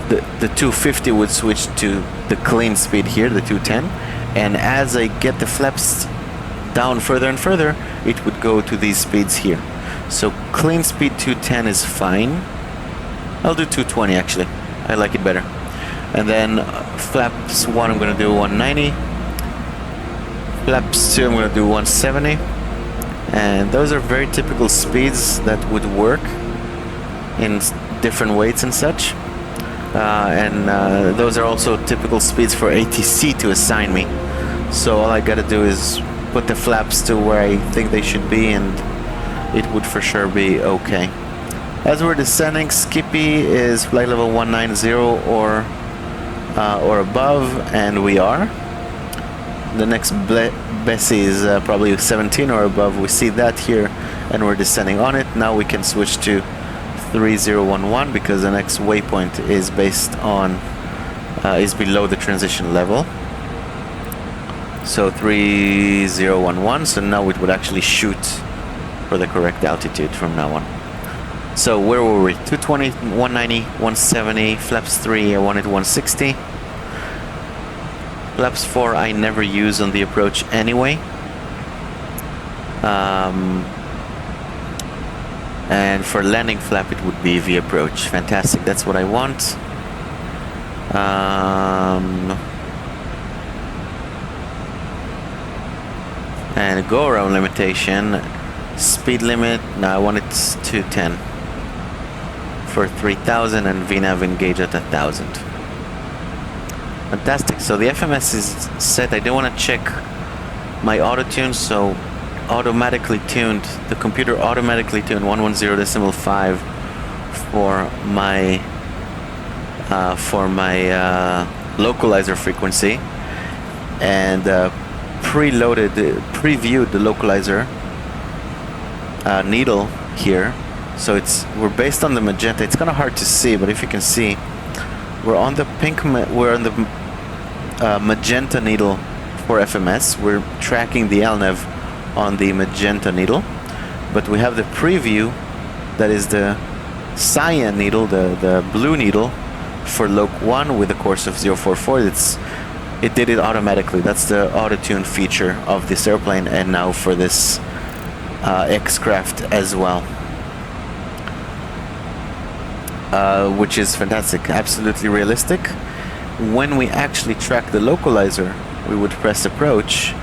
the 250 would switch to the clean speed here, the 210. And as I get the flaps down further and further, it would go to these speeds here. So clean speed 210 is fine. I'll do 220 actually. I like it better. And then flaps 1 I'm going to do 190. Flaps 2 I'm going to do 170. And those are very typical speeds that would work in different weights and such. Those are also typical speeds for ATC to assign me. So all I gotta do is put the flaps to where I think they should be, and it would for sure be okay. As we're descending, Skippy is flight level 190 or above, and we are. The next Bessie is probably 17 or above. We see that here, and we're descending on it. Now we can switch to 3011 because the next waypoint is based on is below the transition level. So 3011. So now it would actually shoot for the correct altitude from now on. So where were we? 220, 190, 170. Flaps 3, I wanted 160. Flaps 4 I never use on the approach anyway. And for landing flap it would be V approach. Fantastic, that's what I want. And go around limitation, speed limit, no, I want it 210 for 3000 and VNAV engage at 1000. Fantastic. So the FMS is set. I don't want to check my auto tune, so automatically tuned, the computer automatically tuned 110.5 for my localizer frequency, and previewed the localizer needle here. So we're based on the magenta. It's kind of hard to see, but if you can see, we're on the magenta needle for FMS. We're tracking the LNAV on the magenta needle, but we have the preview that is the cyan needle, the blue needle for Loc 1 with a course of 044. It did it automatically. That's the auto-tune feature of this airplane, and now for this X-Craft as well. Which is fantastic, absolutely realistic. When we actually track the localizer, we would press approach,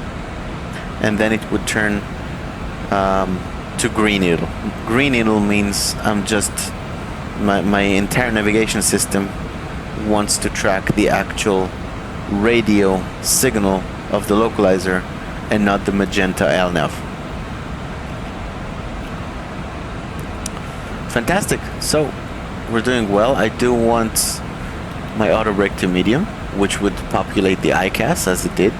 and then it would turn to green needle. Green needle means my entire navigation system wants to track the actual radio signal of the localizer and not the magenta LNAV. Fantastic. So we're doing well. I do want my auto brake to medium, which would populate the ICAS as it did,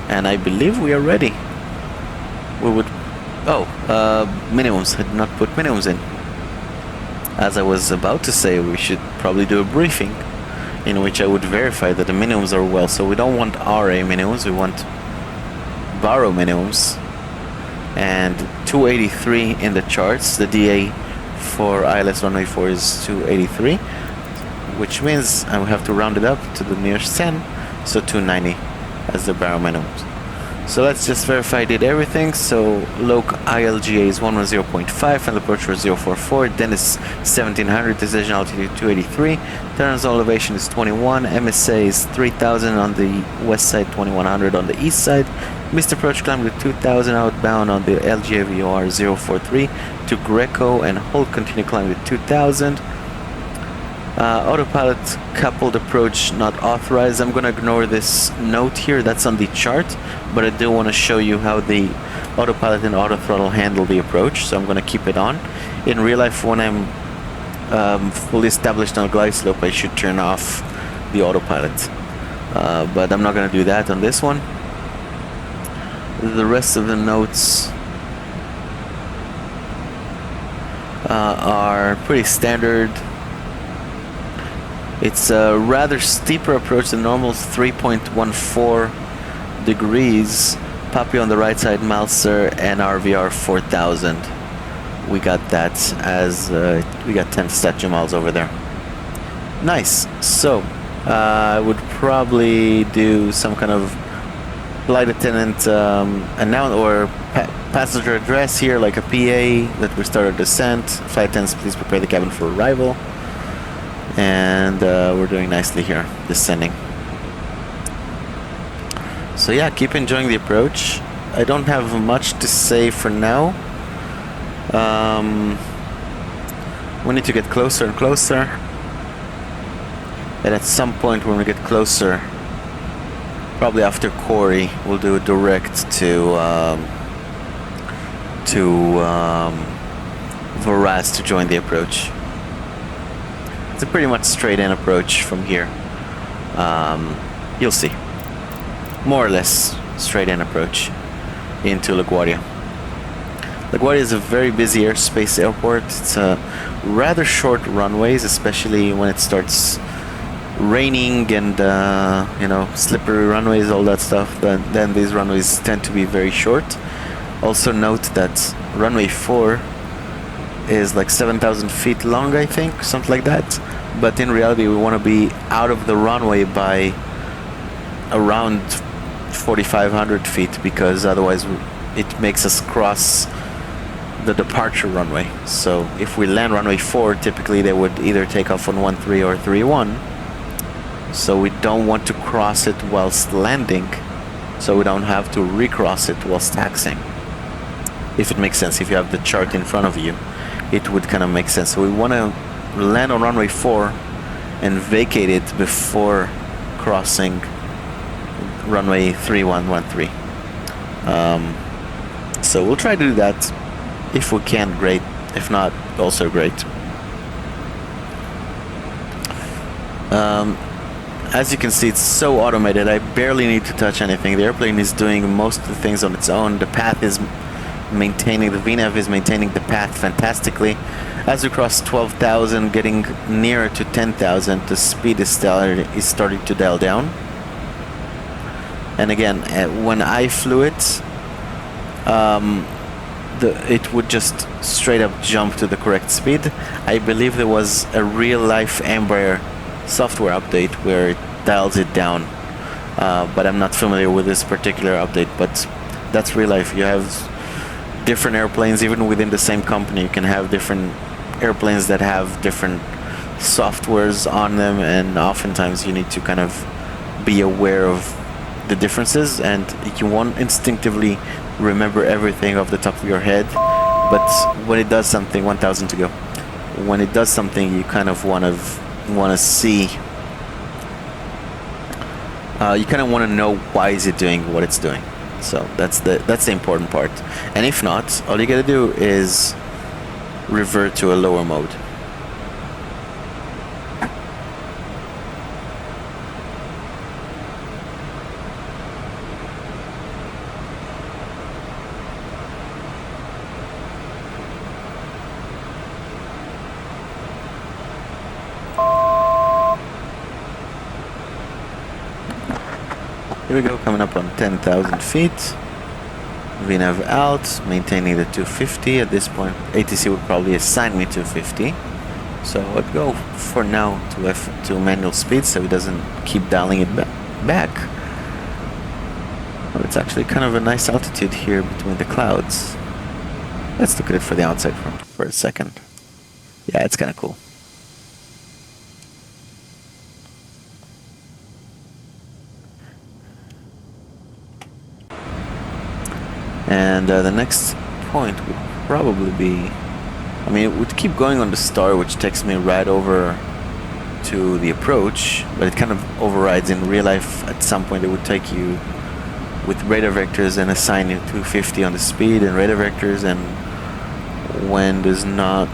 and I believe we are ready. We would minimums. I did not put minimums in. As I was about to say, we should probably do a briefing in which I would verify that the minimums are well. So we don't want RA minimums, we want Baro minimums, and 283 in the charts. The DA for ILS runway 4 is 283, which means I will have to round it up to the nearest 10, so 290 as the Baro minimums. So let's just verify I did everything. So loc ILGA is 110.5 and approach for 044. Then it's 1700, decision altitude 283. Turn elevation is 21. MSA is 3000 on the west side, 2100 on the east side. Missed approach climb to 2000 outbound on the LGA VOR 043 to Greco and hold continue climb to 2000. Autopilot coupled approach not authorized. I'm gonna ignore this note here, that's on the chart, but I do want to show you how the autopilot and auto throttle handle the approach, so I'm gonna keep it on. In real life, when I'm fully established on a glide slope, I should turn off the autopilot, but I'm not gonna do that on this one. The rest of the notes are pretty standard. It's a rather steeper approach than normal, 3.14 degrees. Puppy on the right side, Malser, and RVR 4000. We got that as, we got 10 statue miles over there. Nice. So, I would probably do some kind of flight attendant announce or passenger address here, like a PA that we started descent. Flight attendants, please prepare the cabin for arrival. And we're doing nicely here, descending. So yeah, keep enjoying the approach. I don't have much to say for now. We need to get closer and closer. And at some point when we get closer, probably after Corey, we'll do a direct to Varaz to join the approach. It's a pretty much straight-in approach from here. You'll see. More or less straight-in approach into LaGuardia. LaGuardia is a very busy airspace airport. It's rather short runways, especially when it starts raining and you know, slippery runways, all that stuff. Then these runways tend to be very short. Also note that runway 4 is like 7,000 feet long, I think, something like that. But in reality, we want to be out of the runway by around 4,500 feet, because otherwise it makes us cross the departure runway. So if we land runway 4, typically they would either take off on 13 or 31. So we don't want to cross it whilst landing, so we don't have to recross it whilst taxiing. If it makes sense, if you have the chart in front of you, it would kind of make sense. So we want to land on runway 4 and vacate it before crossing runway 3113. So we'll try to do that. If we can, great. If not, also great. As you can see, it's so automated. I barely need to touch anything. The airplane is doing most of the things on its own. The path is maintaining, the VNAV is maintaining the path fantastically. As we cross 12,000, getting nearer to 10,000, the speed is starting to dial down. And again, when I flew it, it would just straight up jump to the correct speed. I believe there was a real-life Embraer software update where it dials it down, but I'm not familiar with this particular update. But that's real life. You have different airplanes, even within the same company. You can have different airplanes that have different softwares on them, and oftentimes you need to kind of be aware of the differences, and you won't instinctively remember everything off the top of your head. But when it does something, 1,000 to go. When it does something, you kind of want to see. You kind of want to know why is it doing what it's doing. So that's the important part. And if not, all you gotta do is revert to a lower mode. Here we go, coming up on 10,000 feet. VNAV out, maintaining the 250. At this point, ATC would probably assign me 250. So I'd go for now to manual speed so it doesn't keep dialing it back. Oh, it's actually kind of a nice altitude here between the clouds. Let's look at it for the outside for a second. Yeah, it's kind of cool. And the next point would probably be, I mean, it would keep going on the star, which takes me right over to the approach, but it kind of overrides in real life. At some point it would take you with radar vectors and assign you 250 on the speed and radar vectors, and when there's not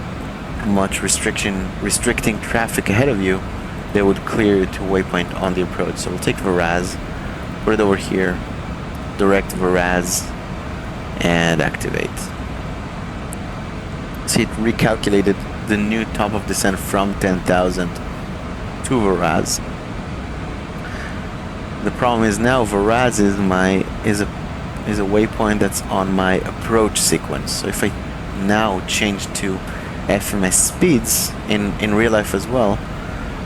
much restricting traffic ahead of you, they would clear you to waypoint on the approach. So we'll take VRAS, put it over here, direct VRAS, and activate. See, it recalculated the new top of descent from 10,000 to VRAS. The problem is now VRAS is a waypoint that's on my approach sequence. So if I now change to FMS speeds in real life as well,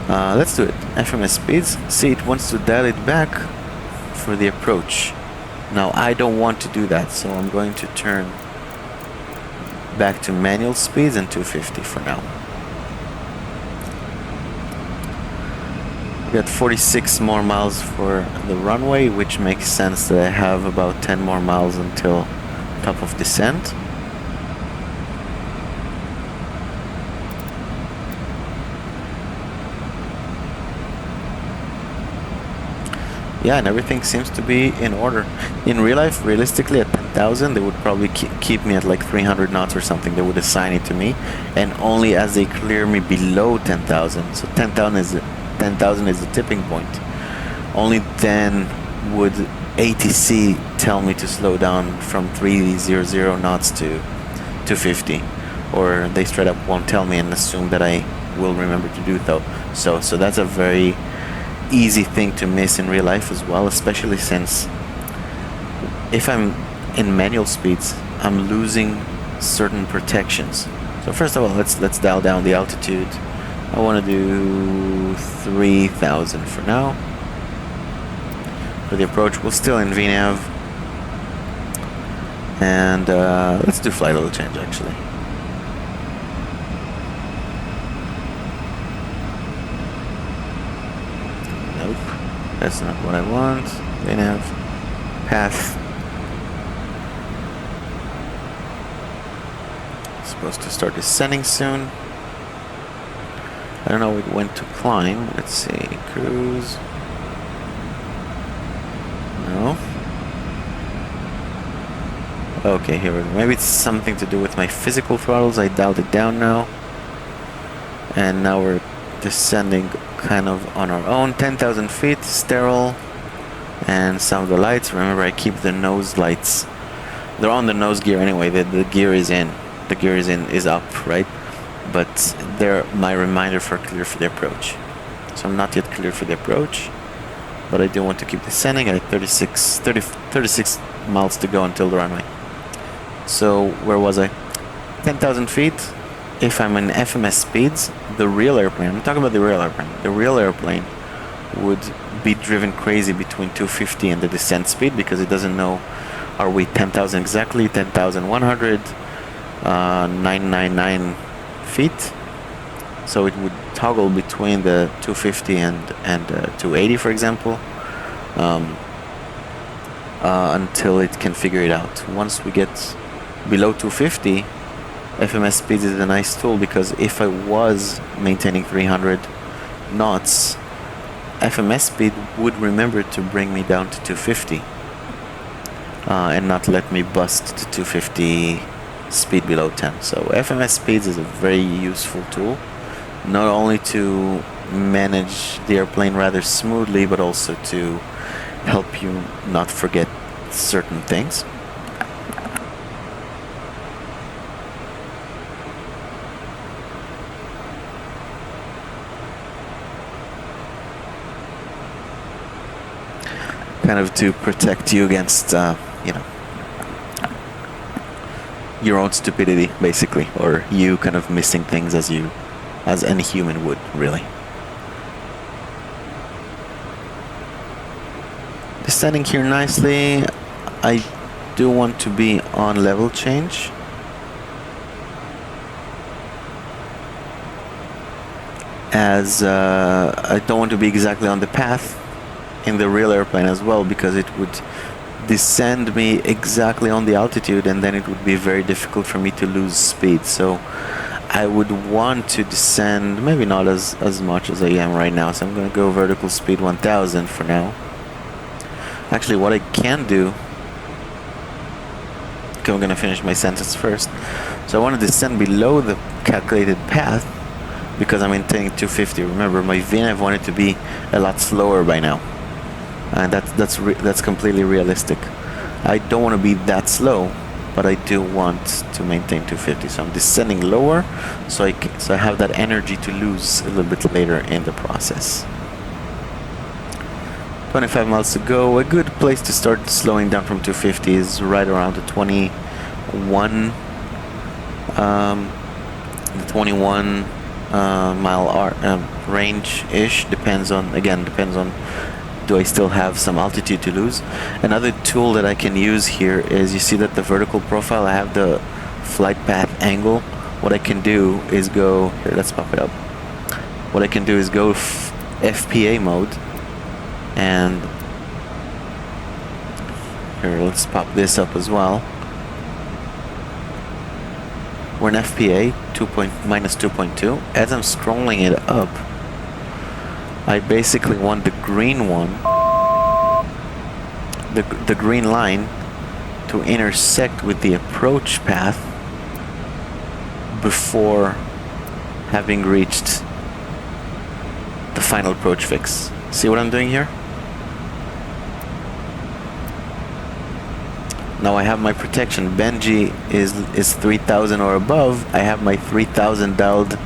let's do it. FMS speeds. See, it wants to dial it back for the approach. Now I don't want to do that, so I'm going to turn back to manual speeds and 250 for now. We got 46 more miles for the runway, which makes sense that I have about 10 more miles until top of descent. Yeah, and everything seems to be in order. In real life, realistically, at 10,000, they would probably keep me at like 300 knots or something. They would assign it to me, and only as they clear me below 10,000. So 10,000 is the tipping point. Only then would ATC tell me to slow down from 300 knots to 250, or they straight up won't tell me and assume that I will remember to do so. So that's a very easy thing to miss in real life as well, especially since if I'm in manual speeds, I'm losing certain protections. So first of all, let's dial down the altitude. I want to do 3,000 for now. For the approach, we're still in VNAV, and let's do flight level change actually. That's not what I want. VNAV path. Supposed to start descending soon. I don't know when to climb. Let's see. Cruise. No. Okay, here we go. Maybe it's something to do with my physical throttles. I dialed it down now. And now we're descending kind of on our own. 10,000 feet, sterile, and some of the lights. Remember, I keep the nose lights. They're on the nose gear anyway. The gear is in. The gear is up, right? But they're my reminder for clear for the approach. So I'm not yet clear for the approach, but I do want to keep descending at 36 miles to go until the runway. So where was I? 10,000 feet. If I'm in FMS speeds, the real airplane, I'm talking about the real airplane, the real airplane would be driven crazy between 250 and the descent speed, because it doesn't know, are we 10,000 exactly, 10,100, 999 feet. So it would toggle between the 250 and 280, for example, until it can figure it out. Once we get below 250, FMS speeds is a nice tool, because if I was maintaining 300 knots, FMS speed would remember to bring me down to 250 and not let me bust to 250 speed below 10. So FMS speeds is a very useful tool, not only to manage the airplane rather smoothly, but also to help you not forget certain things. Kind of to protect you against, you know, your own stupidity, basically, or you kind of missing things as any human would, really. Descending here nicely. I do want to be on level change. As I don't want to be exactly on the path in the real airplane as well, because it would descend me exactly on the altitude, and then it would be very difficult for me to lose speed. So I would want to descend, maybe not as much as I am right now. So I'm going to go vertical speed 1000 for now. Actually, what I can do, okay, I'm going to finish my sentence first. So I want to descend below the calculated path, because I'm maintaining 250. Remember, my VNAV wanted to be a lot slower by now, and that's completely realistic. I don't want to be that slow, but I do want to maintain 250. So I'm descending lower, so I have that energy to lose a little bit later in the process. 25 miles to go. A good place to start slowing down from 250 is right around the 21 mile range-ish. Depends on do I still have some altitude to lose. Another tool that I can use here is, you see that the vertical profile, I have the flight path angle. What I can do is go here, let's pop it up. What I can do is go FPA mode, and here, let's pop this up as well. We're in FPA minus 2.2. As I'm scrolling it up, I basically want the green one, the green line, to intersect with the approach path before having reached the final approach fix. See what I'm doing here? Now I have my protection. Benji is 3000 or above. I have my 3000 dialed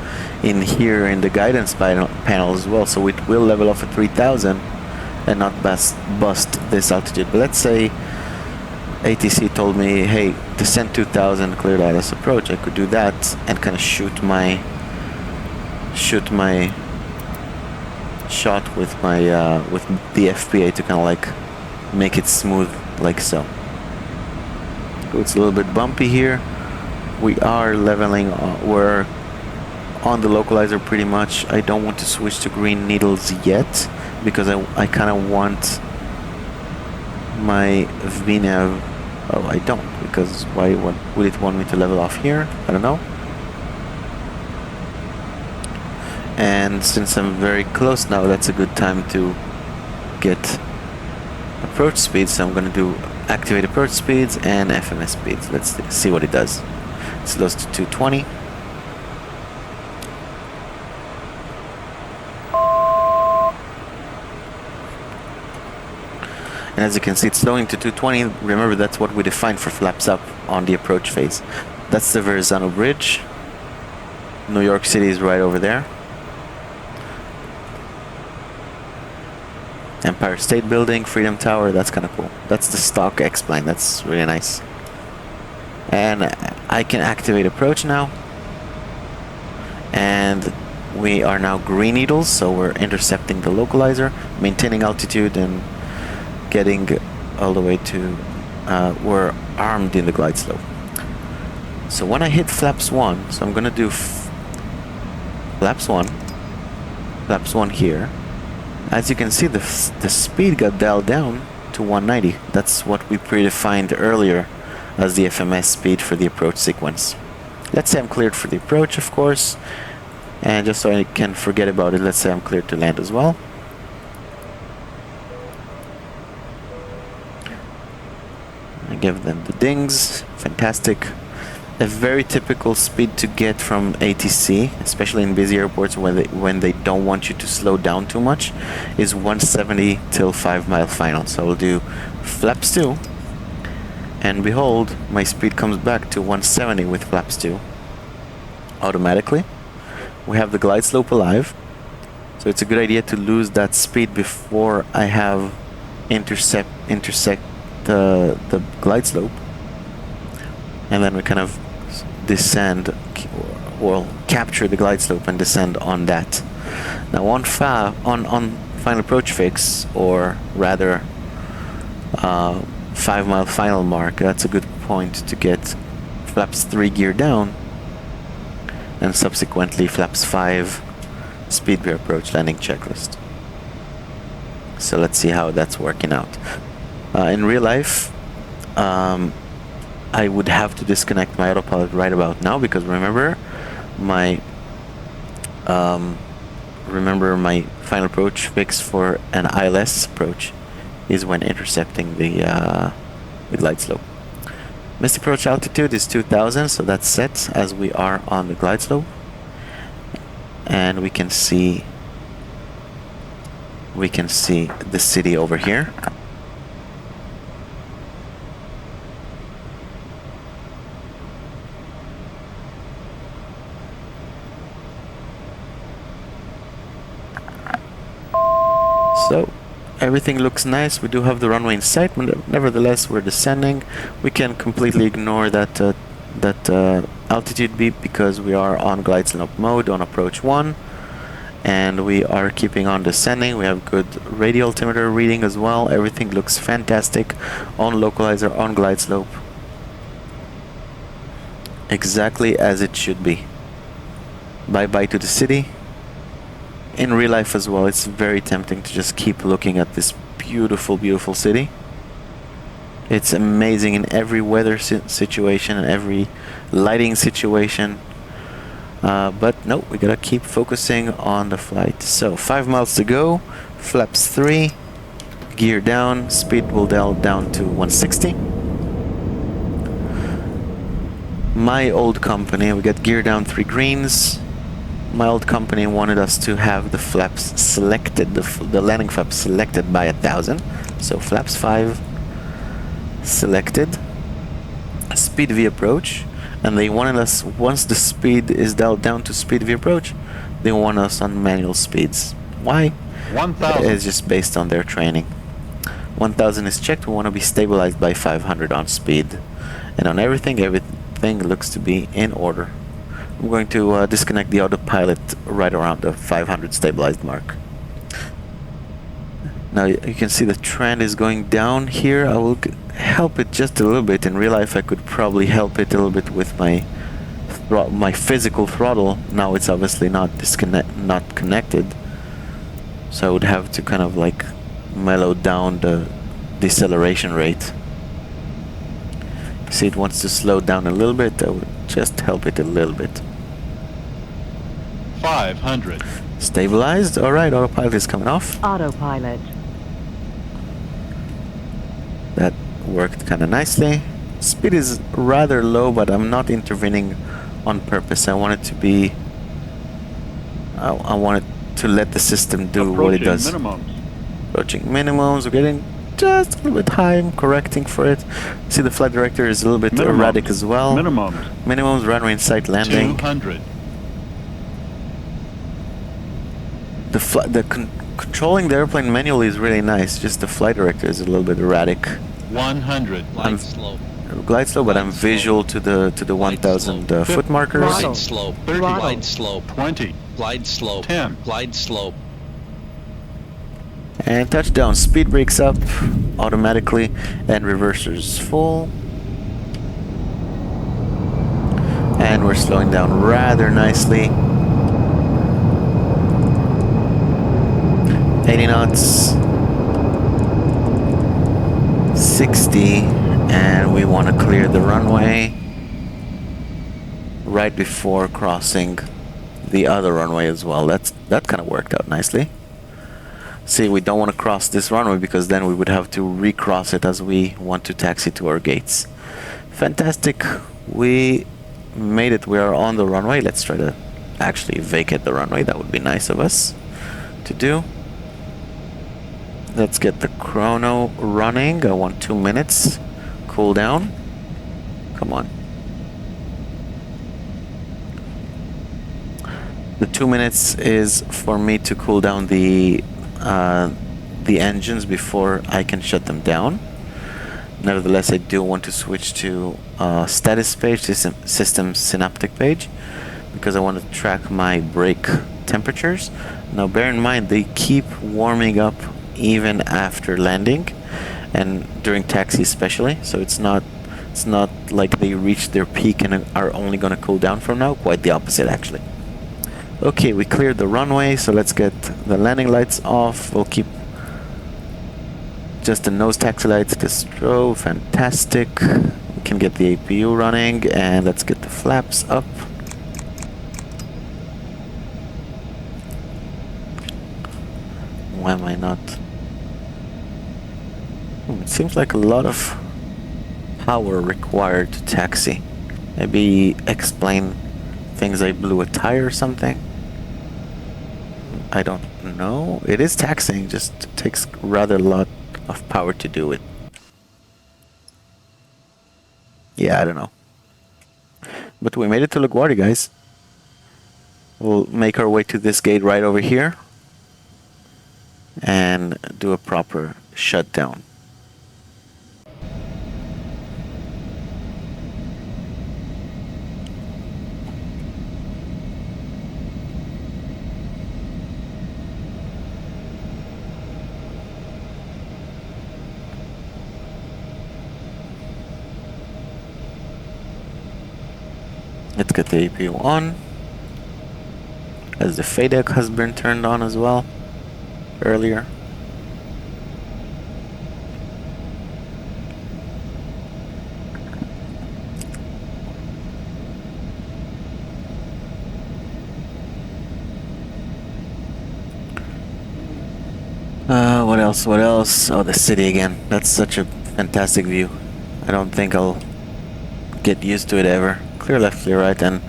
in here in the guidance panel as well, so it will level off at 3000 and not bust this altitude. But let's say ATC told me, hey, descend 2000, clear lattice approach. I could do that and kind of shoot my shot with my with the FPA to kind of like make it smooth, like so. It's a little bit bumpy here. We are leveling, we're on the localizer pretty much. I don't want to switch to green needles yet, because I kind of want my VNAV. Oh, I don't, because why would it want me to level off here? I don't know. And since I'm very close now, that's a good time to get approach speed. So I'm going to do activate approach speeds and FMS speeds. Let's see what it does. It slows to 220. And as you can see, it's slowing to 220. Remember, that's what we defined for flaps up on the approach phase. That's the Verrazano Bridge. New York City is right over there. Empire State Building, Freedom Tower, that's kind of cool. That's the stock X-plane, that's really nice. And I can activate approach now. And we are now green needles, so we're intercepting the localizer, maintaining altitude, and getting all the way to, we're armed in the glide slope. So when I hit flaps 1, so I'm gonna do flaps 1 here. As you can see, the speed got dialed down to 190. That's what we predefined earlier as the FMS speed for the approach sequence. Let's say I'm cleared for the approach, of course. And just so I can forget about it, let's say I'm cleared to land as well. I give them the dings. Fantastic. A very typical speed to get from ATC, especially in busy airports when they don't want you to slow down too much, is 170 till 5 mile final. So I'll do flaps 2, and behold, my speed comes back to 170 with flaps 2 automatically. We have the glide slope alive, so it's a good idea to lose that speed before I have intersect the glide slope, and then we kind of descend, or capture the glide slope and descend on that. Now on final approach fix, or rather 5 mile final mark. That's a good point to get flaps 3 gear down, and subsequently flaps 5 speed veer approach landing checklist. So let's see how that's working out. In real life, I would have to disconnect my autopilot right about now, because remember my final approach fix for an ILS approach is when intercepting the glide slope. Missed approach altitude is 2000, so that's set as we are on the glide slope, and we can see the city over here. So everything looks nice. We do have the runway in sight, but nevertheless we're descending. We can completely ignore that altitude beep because we are on glide slope mode on approach 1, and we are keeping on descending. We have good radial altimeter reading as well. Everything looks fantastic on localizer, on glide slope, exactly as it should be. Bye bye to the city. In real life as well, it's very tempting to just keep looking at this beautiful, beautiful city. It's amazing in every weather situation and every lighting situation. But no, we gotta keep focusing on the flight. So 5 miles to go, flaps 3, gear down, speed will down to 160. My old company, we got gear down 3 greens. My old company wanted us to have the flaps selected, the landing flaps selected by 1000. So flaps 5 selected, speed V approach, and they wanted us, once the speed is dialed down to speed V approach, they want us on manual speeds. Why? 1000. It's just based on their training. 1000 is checked. We want to be stabilized by 500 on speed, and on everything looks to be in order. I'm going to disconnect the autopilot right around the 500 stabilized mark. Now you can see the trend is going down here. I will help it just a little bit. In real life, I could probably help it a little bit with my physical throttle. Now it's obviously not connected, so I would have to kind of like mellow down the deceleration rate. See, it wants to slow down a little bit. I would just help it a little bit. 500. Stabilized. All right, autopilot is coming off. Autopilot. That worked kind of nicely. Speed is rather low, but I'm not intervening on purpose. I want it to be. I want it to let the system do what it does. Minimums. Approaching minimums. We're getting just a little bit high. I'm correcting for it. See, the flight director is a little bit erratic as well. Minimums, runway in sight, landing. 200. Controlling the airplane manually is really nice. Just the flight director is a little bit erratic. 100. Glide slope. Glide slope, but I'm visual to the 1000 foot markers. Glide slope. 30. Glide slope. 20. Glide slope. 10. Glide slope. And touchdown. Speed brakes up automatically, and reversers full. And we're slowing down rather nicely. 80 knots, 60, and we want to clear the runway right before crossing the other runway as well. That kind of worked out nicely. See, we don't want to cross this runway because then we would have to recross it as we want to taxi to our gates. Fantastic. We made it. We are on the runway. Let's try to actually vacate the runway. That would be nice of us to do. Let's get the chrono running. I want 2 minutes. Cool down. Come on. The 2 minutes is for me to cool down the engines before I can shut them down. Nevertheless, I do want to switch to status page, system synaptic page, because I want to track my brake temperatures. Now bear in mind, they keep warming up even after landing, and during taxi especially. So it's not like they reached their peak and are only going to cool down from now. Quite the opposite, actually. Okay, we cleared the runway, so let's get the landing lights off. We'll keep just the nose taxi lights to strobe. Fantastic. We can get the APU running, and let's get the flaps up. Why am I not? It seems like a lot of power required to taxi. Maybe explain things like blew a tire or something. I don't know. It is taxiing, just takes rather a lot of power to do it. Yeah, I don't know. But we made it to LaGuardia, guys. We'll make our way to this gate right over here and do a proper shutdown. Let's get the APU on, as the FADEC has been turned on as well earlier. What else? What else? Oh, the city again. That's such a fantastic view. I don't think I'll get used to it ever. Clear left, clear right, and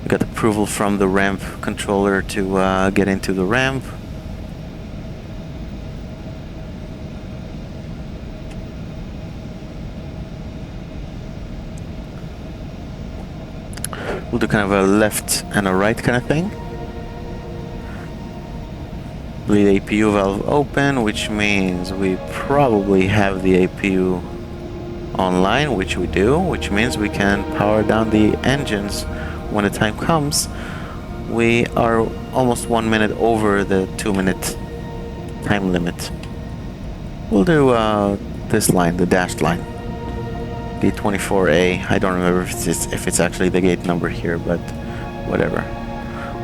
we got approval from the ramp controller to get into the ramp. We'll do kind of a left and a right kind of thing. Lead APU valve open, which means we probably have the APU online, which we do, which means we can power down the engines when the time comes. We are almost 1 minute over the 2-minute time limit. We'll do this line, the dashed line, D24A. I don't remember if it's actually the gate number here, but whatever.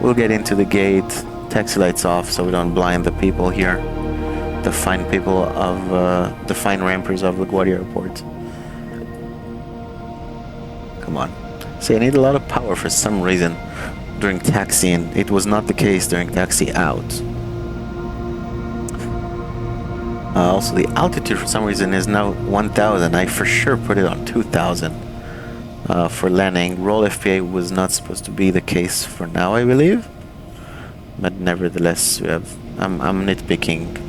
We'll get into the gate, taxi lights off so we don't blind the people here, the fine people of the fine rampers of LaGuardia Airport. Come on. See, I need a lot of power for some reason during taxiing. It was not the case during taxi out. Also, the altitude for some reason is now 1000. I for sure put it on 2000 for landing. Roll FPA was not supposed to be the case for now, I believe. But nevertheless, I'm nitpicking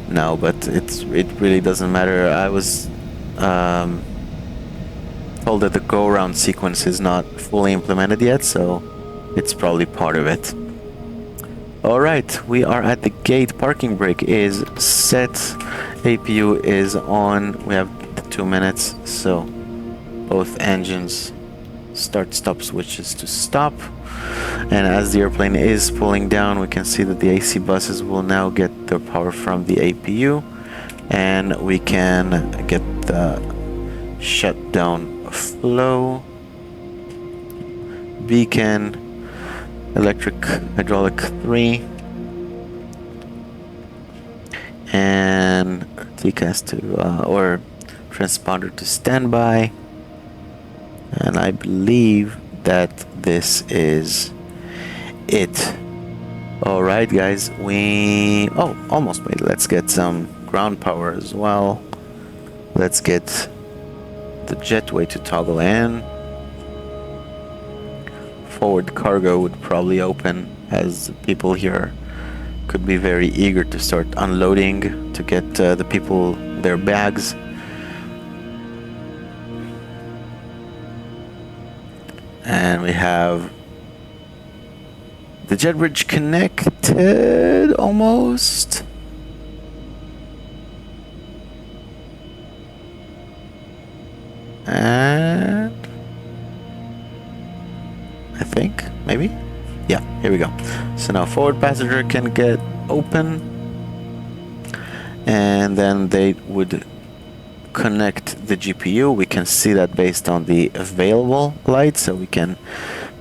now, but it really doesn't matter. I was told that the go-around sequence is not fully implemented yet, so it's probably part of it. Alright, we are at the gate. Parking brake is set. APU is on. We have 2 minutes, so both engines start-stop switches to stop. And as the airplane is pulling down, we can see that the AC buses will now get their power from the APU, and we can get the shutdown flow. Beacon, electric hydraulic 3, and TCAS to or transponder to standby. And I believe that this is it. Alright guys, we almost made it. Let's get some ground power as well. Let's get the jetway to toggle in. Forward cargo would probably open, as people here could be very eager to start unloading to get the people their bags. And we have the jet bridge connected almost. And I think maybe, yeah, here we go. So now forward passenger can get open, and then they would connect the GPU. We can see that based on the available light, so we can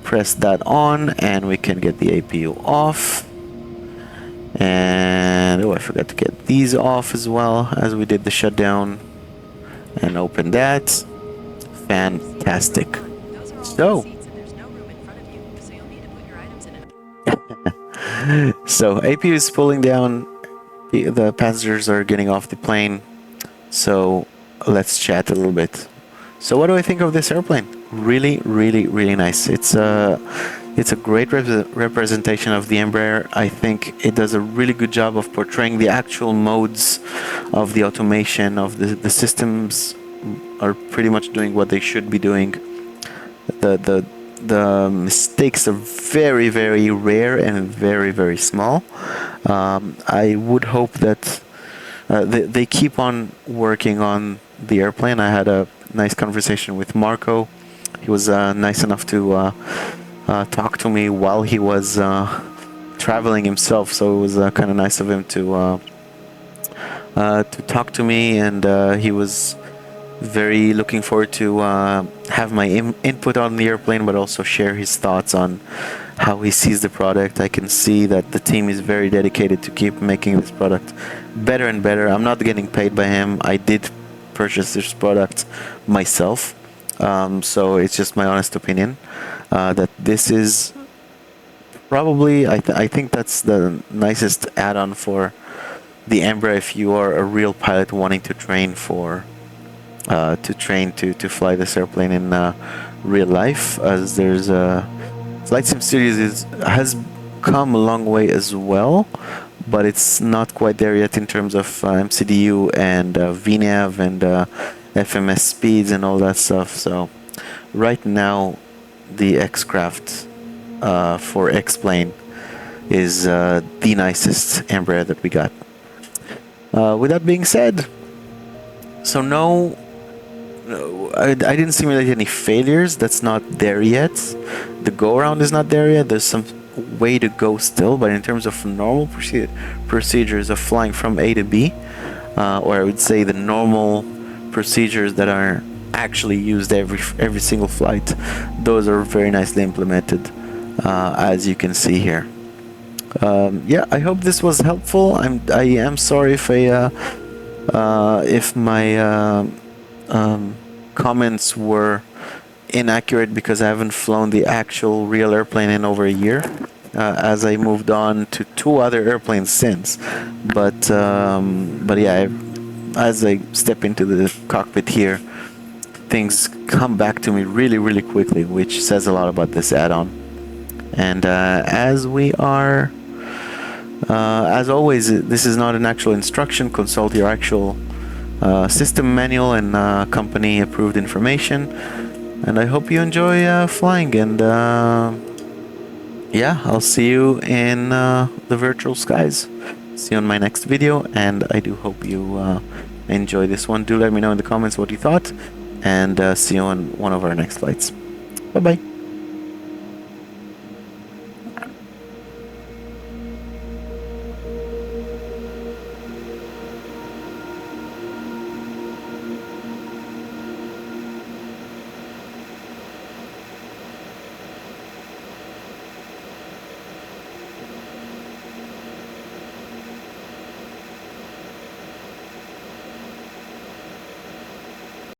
press that on and we can get the APU off. And oh, I forgot to get these off as well as we did the shutdown, and open that. Fantastic. So so APU is pulling down, the passengers are getting off the plane, so let's chat a little bit. So what do I think of this airplane? Really nice. It's a great representation of the Embraer. I think it does a really good job of portraying the actual modes of the automation of the systems are pretty much doing what they should be doing. The mistakes are very rare and very small. I would hope that they keep on working on the airplane. I had a nice conversation with Marco. He was nice enough to talk to me while he was traveling himself, so it was kind of nice of him to talk to me, and he was very looking forward to have my input on the airplane, but also share his thoughts on how he sees the product. I can see that the team is very dedicated to keep making this product better and better. I'm not getting paid by him. I did purchase this product myself, so it's just my honest opinion that this is probably, I think that's the nicest add-on for the Embraer if you are a real pilot wanting to train for to fly this airplane in real life, as there's Flight Sim Series has come a long way as well, but it's not quite there yet in terms of MCDU and VNAV and FMS speeds and all that stuff. So right now the X-Craft for X-Plane is the nicest Embraer that we got. With that being said, so no, I didn't simulate any failures. That's not there yet. The go-around is not there yet. There's some way to go still, but in terms of normal procedures of flying from A to B, or I would say the normal procedures that are actually used every single flight, those are very nicely implemented, as you can see here. Yeah, I hope this was helpful. I am sorry if my comments were inaccurate, because I haven't flown the actual real airplane in over a year, as I moved on to 2 other airplanes since. But yeah, as I step into the cockpit here, things come back to me really quickly, which says a lot about this add-on. And as we are, as always, this is not an actual instruction. Consult your actual system manual and company approved information. And I hope you enjoy flying, and yeah, I'll see you in the virtual skies. See you on my next video, and I do hope you enjoy this one. Do let me know in the comments what you thought, and see you on one of our next flights. Bye bye.